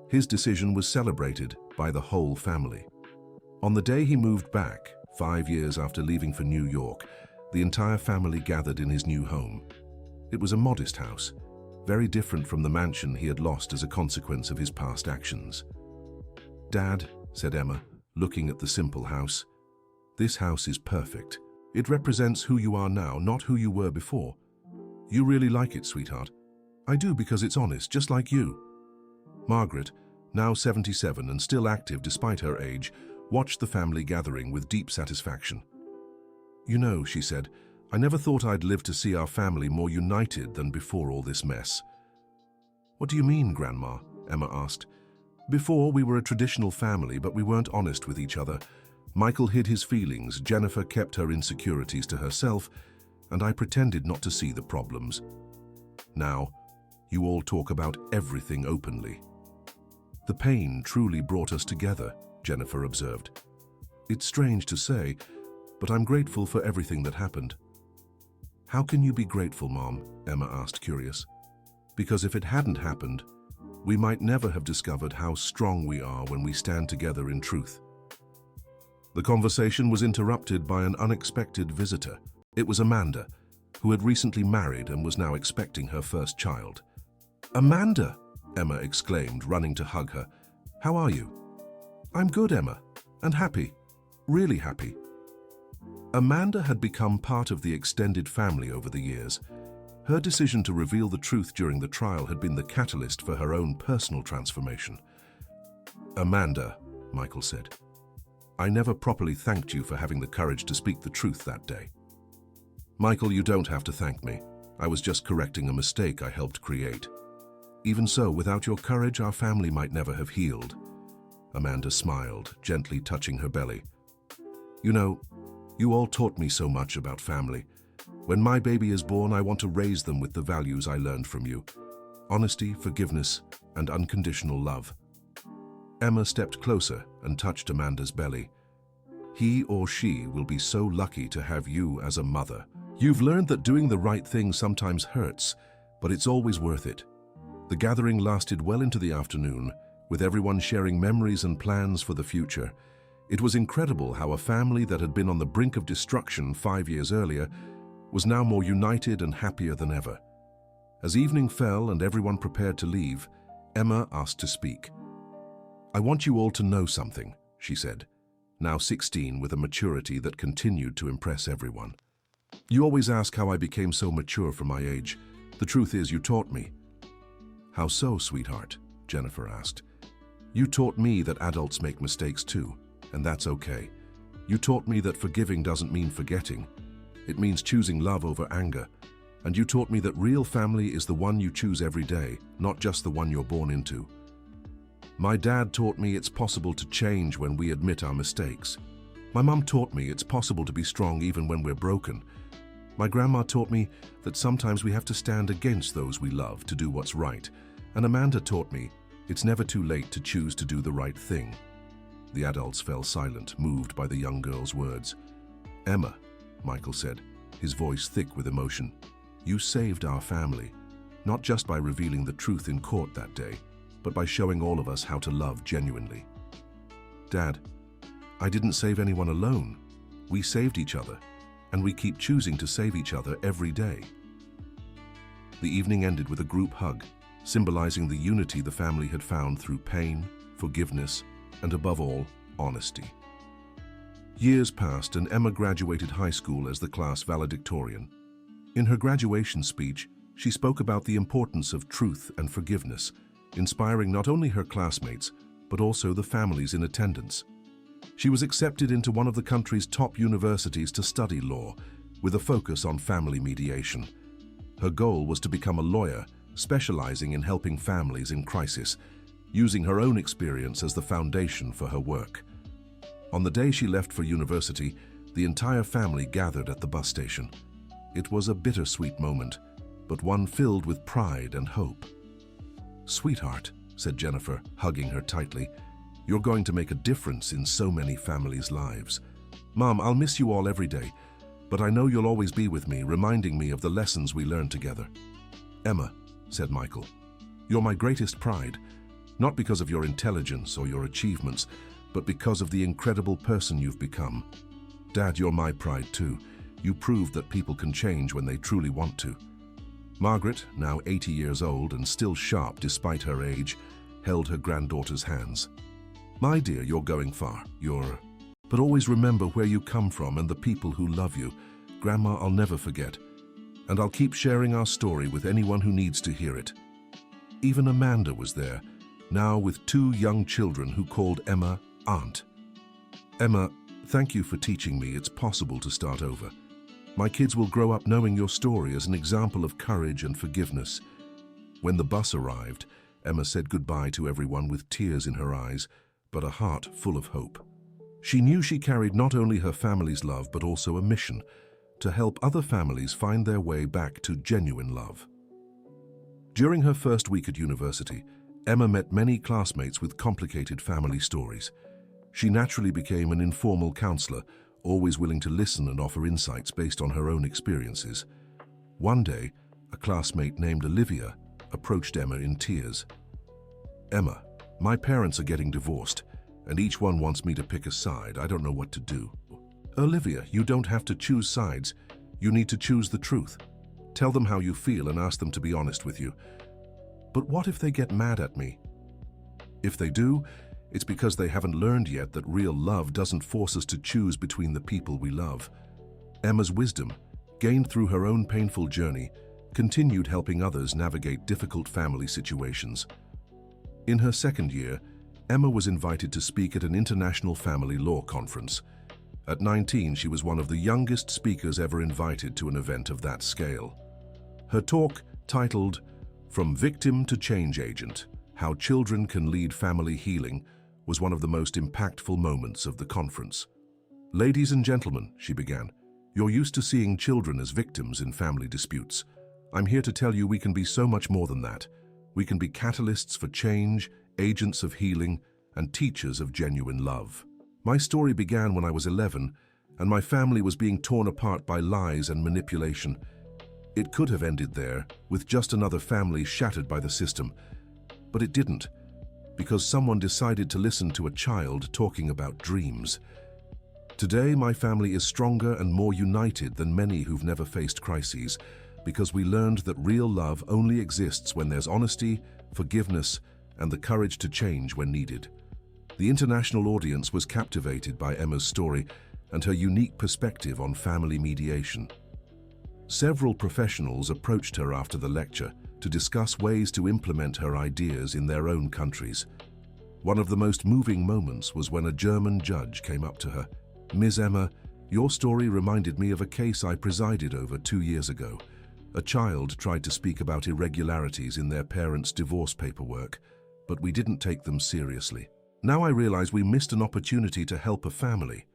His decision was celebrated by the whole family. On the day he moved back, 5 years after leaving for New York, the entire family gathered in his new home. It was a modest house, very different from the mansion he had lost as a consequence of his past actions. "Dad," said Emma, looking at the simple house, "this house is perfect. It represents who you are now, not who you were before." "You really like it, sweetheart?" "I do, because it's honest, just like you." Margaret, now 77 and still active despite her age, watched the family gathering with deep satisfaction. "You know," she said, "I never thought I'd live to see our family more united than before all this mess." "What do you mean, Grandma?" Emma asked. "Before, we were a traditional family, but we weren't honest with each other. Michael hid his feelings, Jennifer kept her insecurities to herself, and I pretended not to see the problems. Now, you all talk about everything openly." "The pain truly brought us together," Jennifer observed. "It's strange to say, but I'm grateful for everything that happened." "How can you be grateful, Mom?" Emma asked, curious. "Because if it hadn't happened, we might never have discovered how strong we are when we stand together in truth." The conversation was interrupted by an unexpected visitor. It was Amanda, who had recently married and was now expecting her first child. "Amanda!" Emma exclaimed, running to hug her. "How are you?" "I'm good, Emma, and happy, really happy." Amanda had become part of the extended family over the years. Her decision to reveal the truth during the trial had been the catalyst for her own personal transformation. "Amanda," Michael said, "I never properly thanked you for having the courage to speak the truth that day." "Michael, you don't have to thank me. I was just correcting a mistake I helped create. Even so, without your courage, our family might never have healed." Amanda smiled, gently touching her belly. "You know, you all taught me so much about family. When my baby is born, I want to raise them with the values I learned from you: honesty, forgiveness, and unconditional love. Emma stepped closer and touched Amanda's belly. He or she will be so lucky to have you as a mother. You've learned that doing the right thing sometimes hurts, but it's always worth it. The gathering lasted well into the afternoon, with everyone sharing memories and plans for the future. It was incredible how a family that had been on the brink of destruction 5 years earlier was now more united and happier than ever. As evening fell and everyone prepared to leave, Emma asked to speak. "I want you all to know something," she said, now 16 with a maturity that continued to impress everyone. "You always ask how I became so mature for my age. The truth is, you taught me." "How so, sweetheart?" Jennifer asked. "You taught me that adults make mistakes too, and that's okay. You taught me that forgiving doesn't mean forgetting. It means choosing love over anger. And you taught me that real family is the one you choose every day, not just the one you're born into. My dad taught me it's possible to change when we admit our mistakes. My mum taught me it's possible to be strong even when we're broken. My grandma taught me that sometimes we have to stand against those we love to do what's right. And Amanda taught me it's never too late to choose to do the right thing." The adults fell silent, moved by the young girl's words. "Emma," Michael said, his voice thick with emotion, "you saved our family, not just by revealing the truth in court that day, but by showing all of us how to love genuinely." "Dad, I didn't save anyone alone. We saved each other, and we keep choosing to save each other every day." The evening ended with a group hug, symbolizing the unity the family had found through pain, forgiveness, and above all, honesty. Years passed and Emma graduated high school as the class valedictorian. In her graduation speech, she spoke about the importance of truth and forgiveness, inspiring not only her classmates, but also the families in attendance. She was accepted into one of the country's top universities to study law, with a focus on family mediation. Her goal was to become a lawyer, specializing in helping families in crisis, using her own experience as the foundation for her work. On the day she left for university, the entire family gathered at the bus station. It was a bittersweet moment, but one filled with pride and hope. "Sweetheart," said Jennifer, hugging her tightly, "you're going to make a difference in so many families' lives. Mom, I'll miss you all every day, but I know you'll always be with me, reminding me of the lessons we learned together." "Emma," said Michael, "you're my greatest pride, not because of your intelligence or your achievements, but because of the incredible person you've become. Dad, you're my pride too. You proved that people can change when they truly want to." Margaret, now 80 years old and still sharp despite her age, held her granddaughter's hands. "My dear, you're going far. But always remember where you come from and the people who love you. Grandma, I'll never forget. And I'll keep sharing our story with anyone who needs to hear it." Even Amanda was there, now with 2 young children who called Emma Aunt. "Emma, thank you for teaching me it's possible to start over. My kids will grow up knowing your story as an example of courage and forgiveness." When the bus arrived, Emma said goodbye to everyone with tears in her eyes, but a heart full of hope. She knew she carried not only her family's love, but also a mission to help other families find their way back to genuine love. During her first week at university, Emma met many classmates with complicated family stories. She naturally became an informal counselor, always willing to listen and offer insights based on her own experiences. One day, a classmate named Olivia approached Emma in tears. "Emma, my parents are getting divorced, and each one wants me to pick a side. I don't know what to do." "Olivia, you don't have to choose sides. You need to choose the truth. Tell them how you feel and ask them to be honest with you." "But what if they get mad at me?" "If they do, it's because they haven't learned yet that real love doesn't force us to choose between the people we love." Emma's wisdom, gained through her own painful journey, continued helping others navigate difficult family situations. In her second year, Emma was invited to speak at an international family law conference. At 19, she was one of the youngest speakers ever invited to an event of that scale. Her talk, titled "From Victim to Change Agent: How Children Can Lead Family Healing," was one of the most impactful moments of the conference. "Ladies and gentlemen," she began, You're used to seeing children as victims in family disputes. I'm here to tell you we can be so much more than that. We can be catalysts for change, agents of healing, and teachers of genuine love. My story began when I was 11, and my family was being torn apart by lies and manipulation. It could have ended there, with just another family shattered by the system. But it didn't, because someone decided to listen to a child talking about dreams. Today, my family is stronger and more united than many who've never faced crises, because we learned that real love only exists when there's honesty, forgiveness, and the courage to change when needed. The international audience was captivated by Emma's story and her unique perspective on family mediation. Several professionals approached her after the lecture to discuss ways to implement her ideas in their own countries. One of the most moving moments was when a German judge came up to her. "Ms. Emma, your story reminded me of a case I presided over 2 years ago. A child tried to speak about irregularities in their parents' divorce paperwork, but we didn't take them seriously. Now I realize we missed an opportunity to help a family.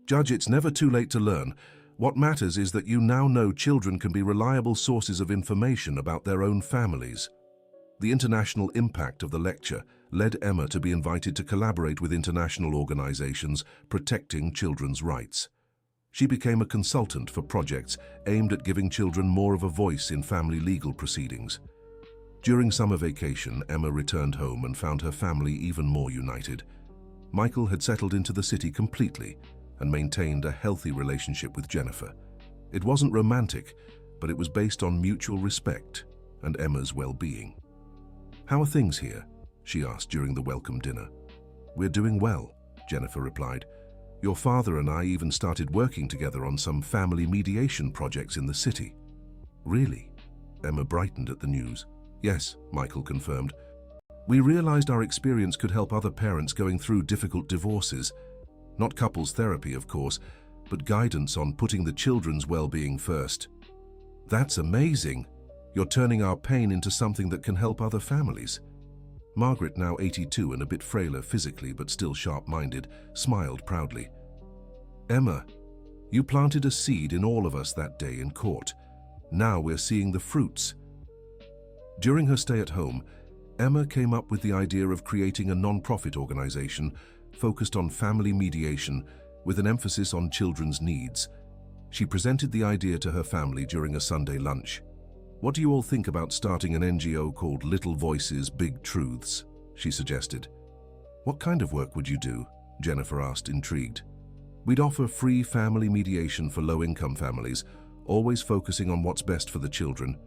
Judge, it's never too late to learn. What matters is that you now know children can be reliable sources of information about their own families." The international impact of the lecture led Emma to be invited to collaborate with international organizations protecting children's rights. She became a consultant for projects aimed at giving children more of a voice in family legal proceedings. During summer vacation, Emma returned home and found her family even more united. Michael had settled into the city completely and maintained a healthy relationship with Jennifer. It wasn't romantic, but it was based on mutual respect and Emma's well-being. "How are things here?" she asked during the welcome dinner. "We're doing well," Jennifer replied. "Your father and I even started working together on some family mediation projects in the city." "Really?" Emma brightened at the news. "Yes," Michael confirmed. "We realized our experience could help other parents going through difficult divorces. Not couples therapy, of course, but guidance on putting the children's well-being first." "That's amazing. You're turning our pain into something that can help other families." Margaret, now 82 and a bit frailer physically but still sharp-minded, smiled proudly. "Emma, you planted a seed in all of us that day in court. Now we're seeing the fruits." During her stay at home, Emma came up with the idea of creating a non-profit organization focused on family mediation with an emphasis on children's needs. She presented the idea to her family during a Sunday lunch. "What do you all think about starting an NGO called Little Voices, Big Truths?" she suggested. "What kind of work would you do?" Jennifer asked, intrigued. "We'd offer free family mediation for low-income families, always focusing on what's best for the children,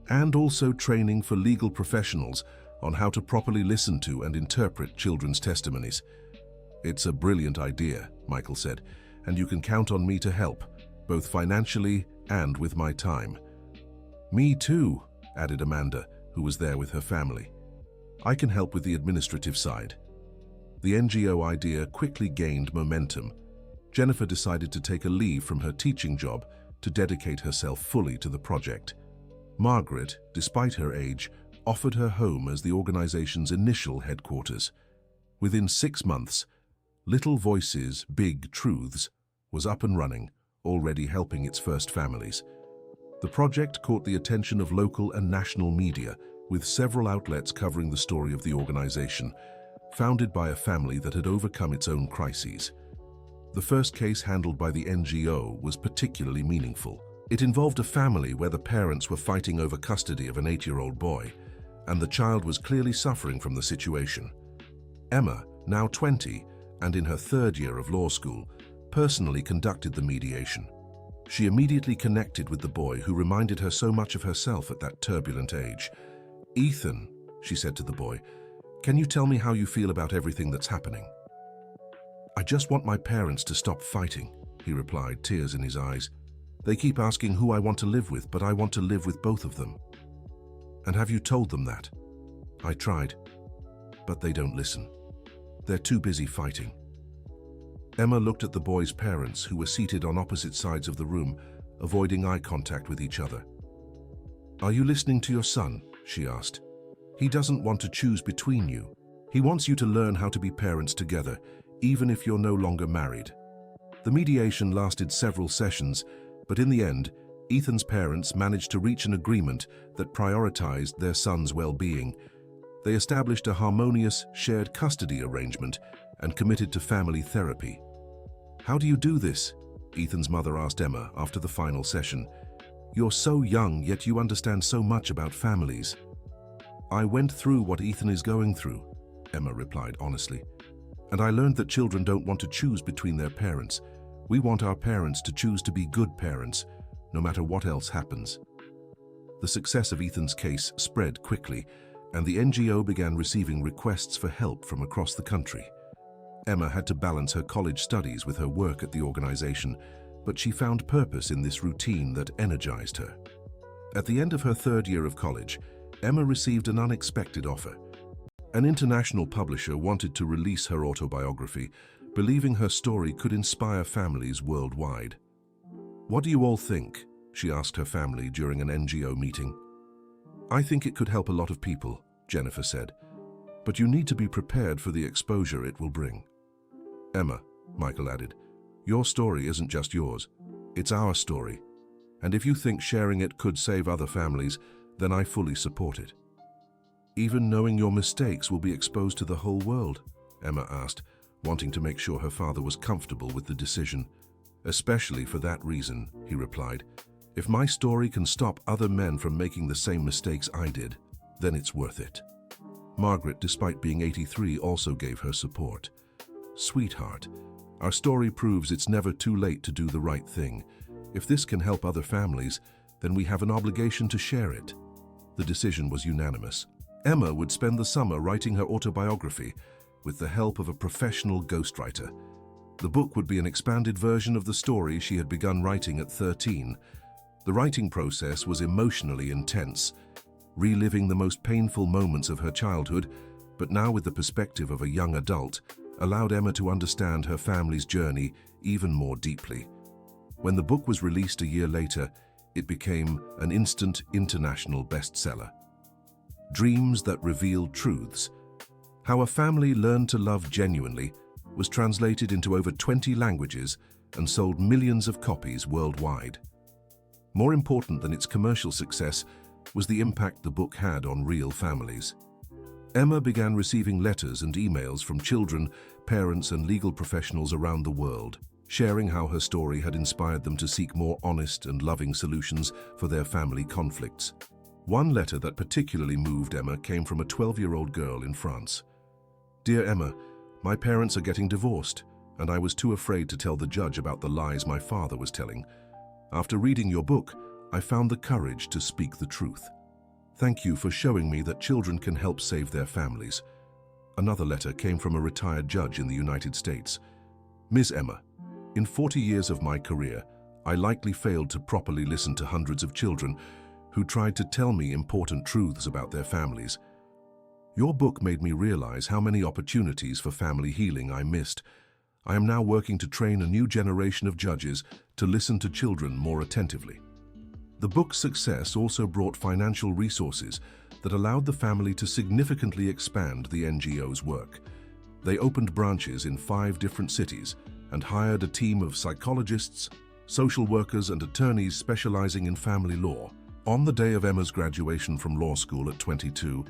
and also training for legal professionals on how to properly listen to and interpret children's testimonies." "It's a brilliant idea," Michael said, "and you can count on me to help, both financially and with my time." "Me too," added Amanda, who was there with her family. "I can help with the administrative side." The NGO idea quickly gained momentum. Jennifer decided to take a leave from her teaching job to dedicate herself fully to the project. Margaret, despite her age, offered her home as the organization's initial headquarters. Within 6 months, Little Voices, Big Truths was up and running, already helping its first families. The project caught the attention of local and national media, with several outlets covering the story of the organization, founded by a family that had overcome its own crises. The first case handled by the NGO was particularly meaningful. It involved a family where the parents were fighting over custody of an 8-year-old boy, and the child was clearly suffering from the situation. Emma, now 20 and in her 3rd year of law school, personally conducted the mediation. She immediately connected with the boy who reminded her so much of herself at that turbulent age. "Ethan," she said to the boy, "can you tell me how you feel about everything that's happening?" "I just want my parents to stop fighting," he replied, tears in his eyes. "They keep asking who I want to live with, but I want to live with both of them." "And have you told them that?" "I tried, but they don't listen. They're too busy fighting." Emma looked at the boy's parents, who were seated on opposite sides of the room, avoiding eye contact with each other. "Are you listening to your son?" she asked. "He doesn't want to choose between you. He wants you to learn how to be parents together, even if you're no longer married." The mediation lasted several sessions, But in the end, Ethan's parents managed to reach an agreement that prioritized their son's well-being. They established a harmonious, shared custody arrangement and committed to family therapy. "How do you do this?" Ethan's mother asked Emma after the final session. "You're so young, yet you understand so much about families." "I went through what Ethan is going through," Emma replied honestly. "And I learned that children don't want to choose between their parents. We want our parents to choose to be good parents, no matter what else happens." The success of Ethan's case spread quickly, and the NGO began receiving requests for help from across the country. Emma had to balance her college studies with her work at the organization, but she found purpose in this routine that energized her. At the end of her third year of college, Emma received an unexpected offer. An international publisher wanted to release her autobiography, believing her story could inspire families worldwide. "What do you all think?" she asked her family during an NGO meeting. "I think it could help a lot of people," Jennifer said, "but you need to be prepared for the exposure it will bring." "Emma," Michael added, "your story isn't just yours, it's our story. And if you think sharing it could save other families, then I fully support it." "Even knowing your mistakes will be exposed to the whole world?" Emma asked, wanting to make sure her father was comfortable with the decision. "Especially for that reason," he replied. "If my story can stop other men from making the same mistakes I did, then it's worth it." Margaret, despite being 83, also gave her support. "Sweetheart, our story proves it's never too late to do the right thing. If this can help other families, then we have an obligation to share it." The decision was unanimous. Emma would spend the summer writing her autobiography with the help of a professional ghostwriter. The book would be an expanded version of the story she had begun writing at 13. The writing process was emotionally intense, reliving the most painful moments of her childhood, but now with the perspective of a young adult, allowed Emma to understand her family's journey even more deeply. When the book was released a year later, it became an instant international bestseller. Dreams That Revealed Truths: How a Family Learned to Love Genuinely was translated into over 20 languages and sold millions of copies worldwide. More important than its commercial success was the impact the book had on real families. Emma began receiving letters and emails from children, parents, and legal professionals around the world, sharing how her story had inspired them to seek more honest and loving solutions for their family conflicts. One letter that particularly moved Emma came from a 12-year-old girl in France. "Dear Emma, my parents are getting divorced, and I was too afraid to tell the judge about the lies my father was telling. After reading your book, I found the courage to speak the truth. Thank you for showing me that children can help save their families." Another letter came from a retired judge in the United States. "Ms. Emma, in 40 years of my career, I likely failed to properly listen to hundreds of children who tried to tell me important truths about their families. Your book made me realize how many opportunities for family healing I missed. I am now working to train a new generation of judges to listen to children more attentively." The book's success also brought financial resources that allowed the family to significantly expand the NGO's work. They opened branches in 5 different cities and hired a team of psychologists, social workers, and attorneys specializing in family law. On the day of Emma's graduation from law school at 22,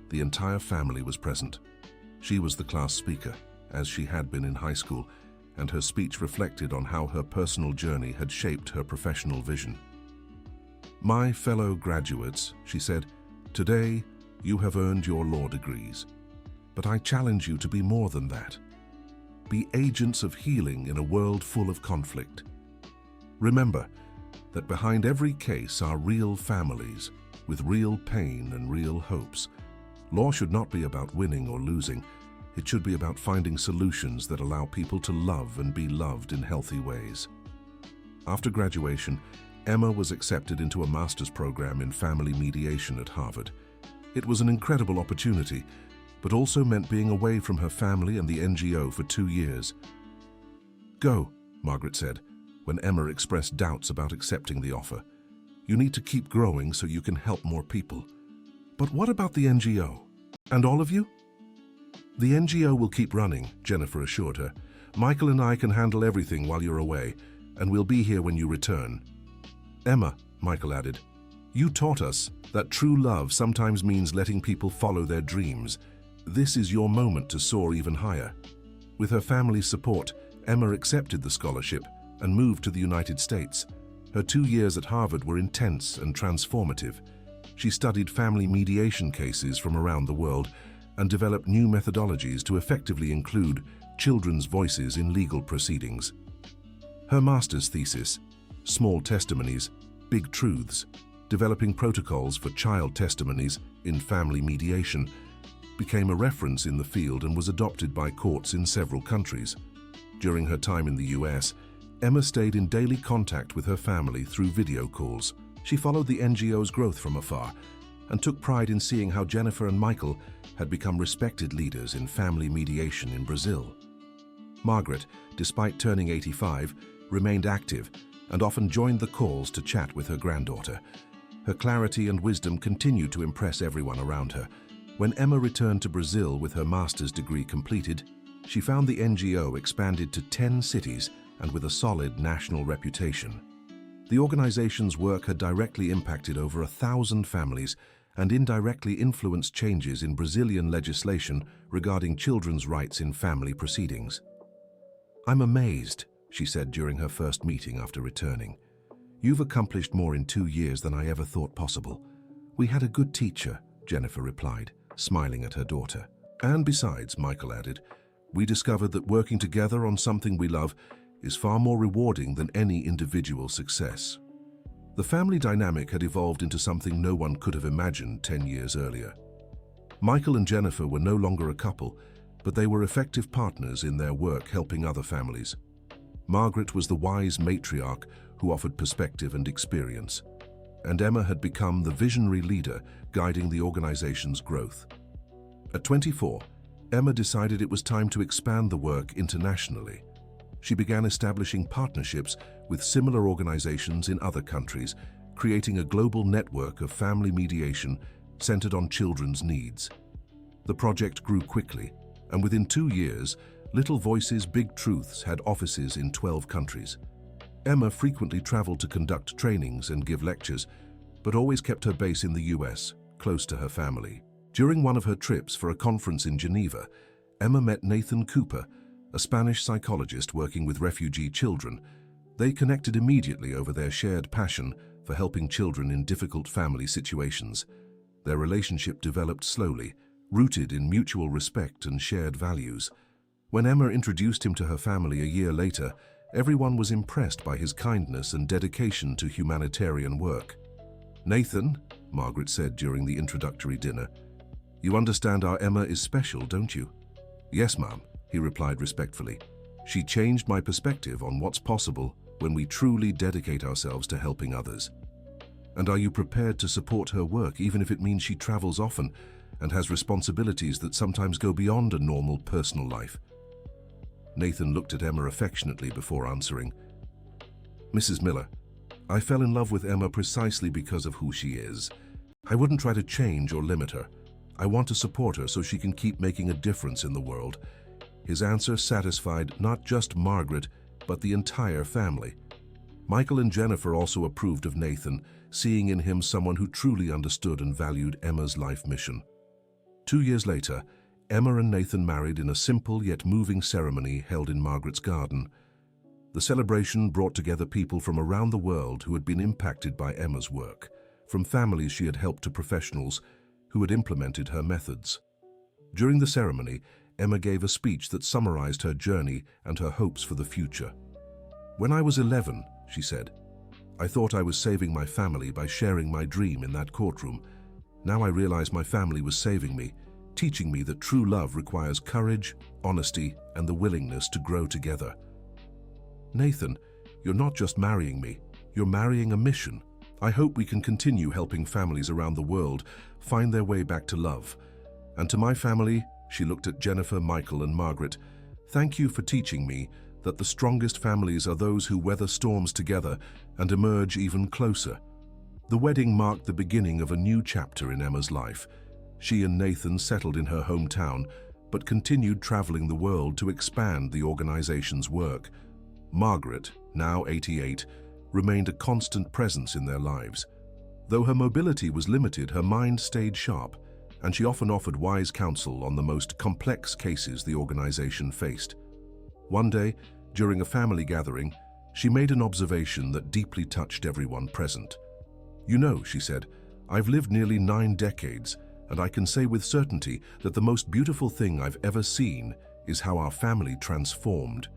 the entire family was present. She was the class speaker, as she had been in high school, and her speech reflected on how her personal journey had shaped her professional vision. "My fellow graduates," she said, "today you have earned your law degrees. But I challenge you to be more than that. Be agents of healing in a world full of conflict. Remember that behind every case are real families with real pain and real hopes. Law should not be about winning or losing. It should be about finding solutions that allow people to love and be loved in healthy ways." After graduation, Emma was accepted into a master's program in family mediation at Harvard. It was an incredible opportunity, but also meant being away from her family and the NGO for 2 years. "Go," Margaret said, when Emma expressed doubts about accepting the offer. "You need to keep growing so you can help more people." "But what about the NGO? And all of you?" "The NGO will keep running," Jennifer assured her. "Michael and I can handle everything while you're away, and we'll be here when you return." Emma, Michael added, you taught us that true love sometimes means letting people follow their dreams. This is your moment to soar even higher. With her family's support, Emma accepted the scholarship and moved to the United States. Her 2 years at Harvard were intense and transformative. She studied family mediation cases from around the world and developed new methodologies to effectively include children's voices in legal proceedings. Her master's thesis, Small Testimonies, Big Truths, Developing Protocols for Child Testimonies in Family Mediation, became a reference in the field and was adopted by courts in several countries. During her time in the US, Emma stayed in daily contact with her family through video calls. She followed the NGO's growth from afar and took pride in seeing how Jennifer and Michael had become respected leaders in family mediation in Brazil. Margaret, despite turning 85, remained active and often joined the calls to chat with her granddaughter. Her clarity and wisdom continued to impress everyone around her. When Emma returned to Brazil with her master's degree completed, she found the NGO expanded to 10 cities and with a solid national reputation. The organization's work had directly impacted over 1,000 families and indirectly influenced changes in Brazilian legislation regarding children's rights in family proceedings. I'm amazed, she said during her first meeting after returning. You've accomplished more in 2 years than I ever thought possible. We had a good teacher, Jennifer replied, smiling at her daughter. And besides, Michael added, we discovered that working together on something we love is far more rewarding than any individual success. The family dynamic had evolved into something no one could have imagined 10 years earlier. Michael and Jennifer were no longer a couple, but they were effective partners in their work helping other families. Margaret was the wise matriarch who offered perspective and experience, and Emma had become the visionary leader guiding the organization's growth. At 24, Emma decided it was time to expand the work internationally. She began establishing partnerships with similar organizations in other countries, creating a global network of family mediation centered on children's needs. The project grew quickly, and within 2 years, Little Voices, Big Truths had offices in 12 countries. Emma frequently traveled to conduct trainings and give lectures, but always kept her base in the US, close to her family. During one of her trips for a conference in Geneva, Emma met Nathan Cooper, a Spanish psychologist working with refugee children. They connected immediately over their shared passion for helping children in difficult family situations. Their relationship developed slowly, rooted in mutual respect and shared values. When Emma introduced him to her family a year later, everyone was impressed by his kindness and dedication to humanitarian work. Nathan, Margaret said during the introductory dinner, you understand our Emma is special, don't you? Yes, ma'am, he replied respectfully. She changed my perspective on what's possible when we truly dedicate ourselves to helping others. And are you prepared to support her work even if it means she travels often and has responsibilities that sometimes go beyond a normal personal life? Nathan looked at Emma affectionately before answering. Mrs. Miller, I fell in love with Emma precisely because of who she is. I wouldn't try to change or limit her. I want to support her so she can keep making a difference in the world. His answer satisfied not just Margaret, but the entire family. Michael and Jennifer also approved of Nathan, seeing in him someone who truly understood and valued Emma's life mission. 2 years later, Emma and Nathan married in a simple yet moving ceremony held in Margaret's garden. The celebration brought together people from around the world who had been impacted by Emma's work, from families she had helped to professionals who had implemented her methods. During the ceremony, Emma gave a speech that summarized her journey and her hopes for the future. When I was 11, she said, I thought I was saving my family by sharing my dream in that courtroom. Now I realize my family was saving me, teaching me that true love requires courage, honesty, and the willingness to grow together. Nathan, you're not just marrying me, you're marrying a mission. I hope we can continue helping families around the world find their way back to love. And to my family, she looked at Jennifer, Michael, and Margaret, thank you for teaching me that the strongest families are those who weather storms together and emerge even closer. The wedding marked the beginning of a new chapter in Emma's life. She and Nathan settled in her hometown, but continued traveling the world to expand the organization's work. Margaret, now 88, remained a constant presence in their lives. Though her mobility was limited, her mind stayed sharp, and she often offered wise counsel on the most complex cases the organization faced. One day, during a family gathering, she made an observation that deeply touched everyone present. "You know," she said, "I've lived nearly 9 decades, and I can say with certainty that the most beautiful thing I've ever seen is how our family transformed.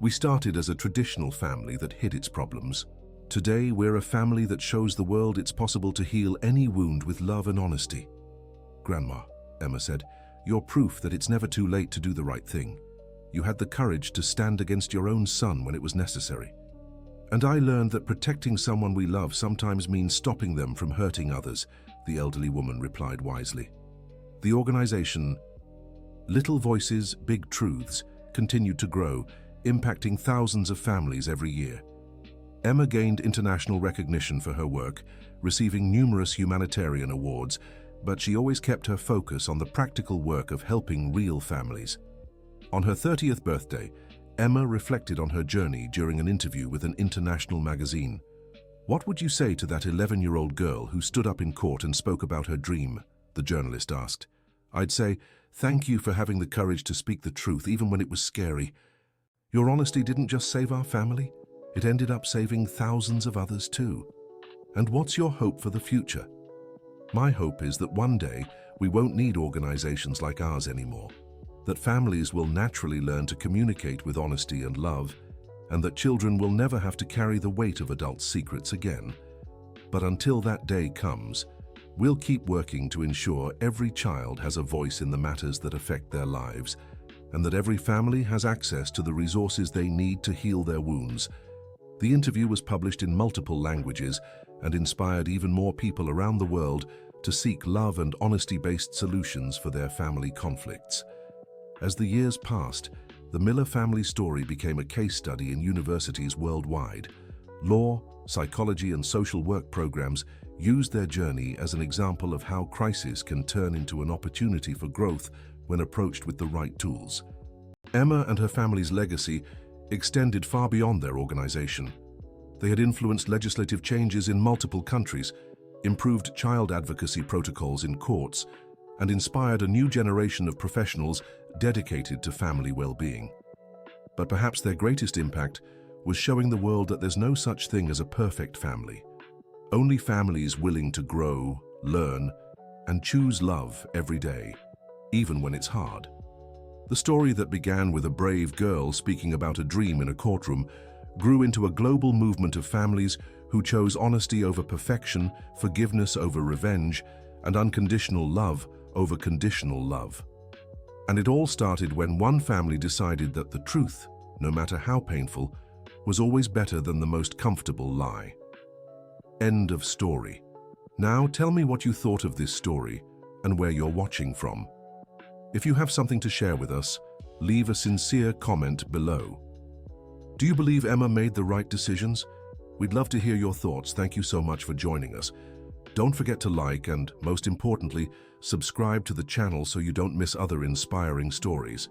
We started as a traditional family that hid its problems. Today, we're a family that shows the world it's possible to heal any wound with love and honesty." "Grandma," Emma said, "you're proof that it's never too late to do the right thing. You had the courage to stand against your own son when it was necessary. And I learned that protecting someone we love sometimes means stopping them from hurting others," the elderly woman replied wisely. The organization, Little Voices, Big Truths, continued to grow, impacting thousands of families every year. Emma gained international recognition for her work, receiving numerous humanitarian awards, but she always kept her focus on the practical work of helping real families. On her 30th birthday, Emma reflected on her journey during an interview with an international magazine. "What would you say to that 11-year-old girl who stood up in court and spoke about her dream?" the journalist asked. "I'd say, thank you for having the courage to speak the truth even when it was scary. Your honesty didn't just save our family, it ended up saving thousands of others too. And what's your hope for the future?" "My hope is that one day we won't need organizations like ours anymore, that families will naturally learn to communicate with honesty and love, and that children will never have to carry the weight of adults' secrets again. But until that day comes, we'll keep working to ensure every child has a voice in the matters that affect their lives, and that every family has access to the resources they need to heal their wounds." The interview was published in multiple languages and inspired even more people around the world to seek love and honesty-based solutions for their family conflicts. As the years passed, the Miller family story became a case study in universities worldwide. Law, psychology, and social work programs used their journey as an example of how crisis can turn into an opportunity for growth when approached with the right tools. Emma and her family's legacy extended far beyond their organization. They had influenced legislative changes in multiple countries, improved child advocacy protocols in courts, and inspired a new generation of professionals dedicated to family well-being. But perhaps their greatest impact was showing the world that there's no such thing as a perfect family. Only families willing to grow, learn, and choose love every day, even when it's hard. The story that began with a brave girl speaking about a dream in a courtroom grew into a global movement of families who chose honesty over perfection, forgiveness over revenge, and unconditional love over conditional love. And it all started when one family decided that the truth, no matter how painful, was always better than the most comfortable lie. End of story. Now tell me what you thought of this story and where you're watching from. If you have something to share with us, leave a sincere comment below. Do you believe Emma made the right decisions? We'd love to hear your thoughts. Thank you so much for joining us. Don't forget to like and, most importantly, subscribe to the channel so you don't miss other inspiring stories.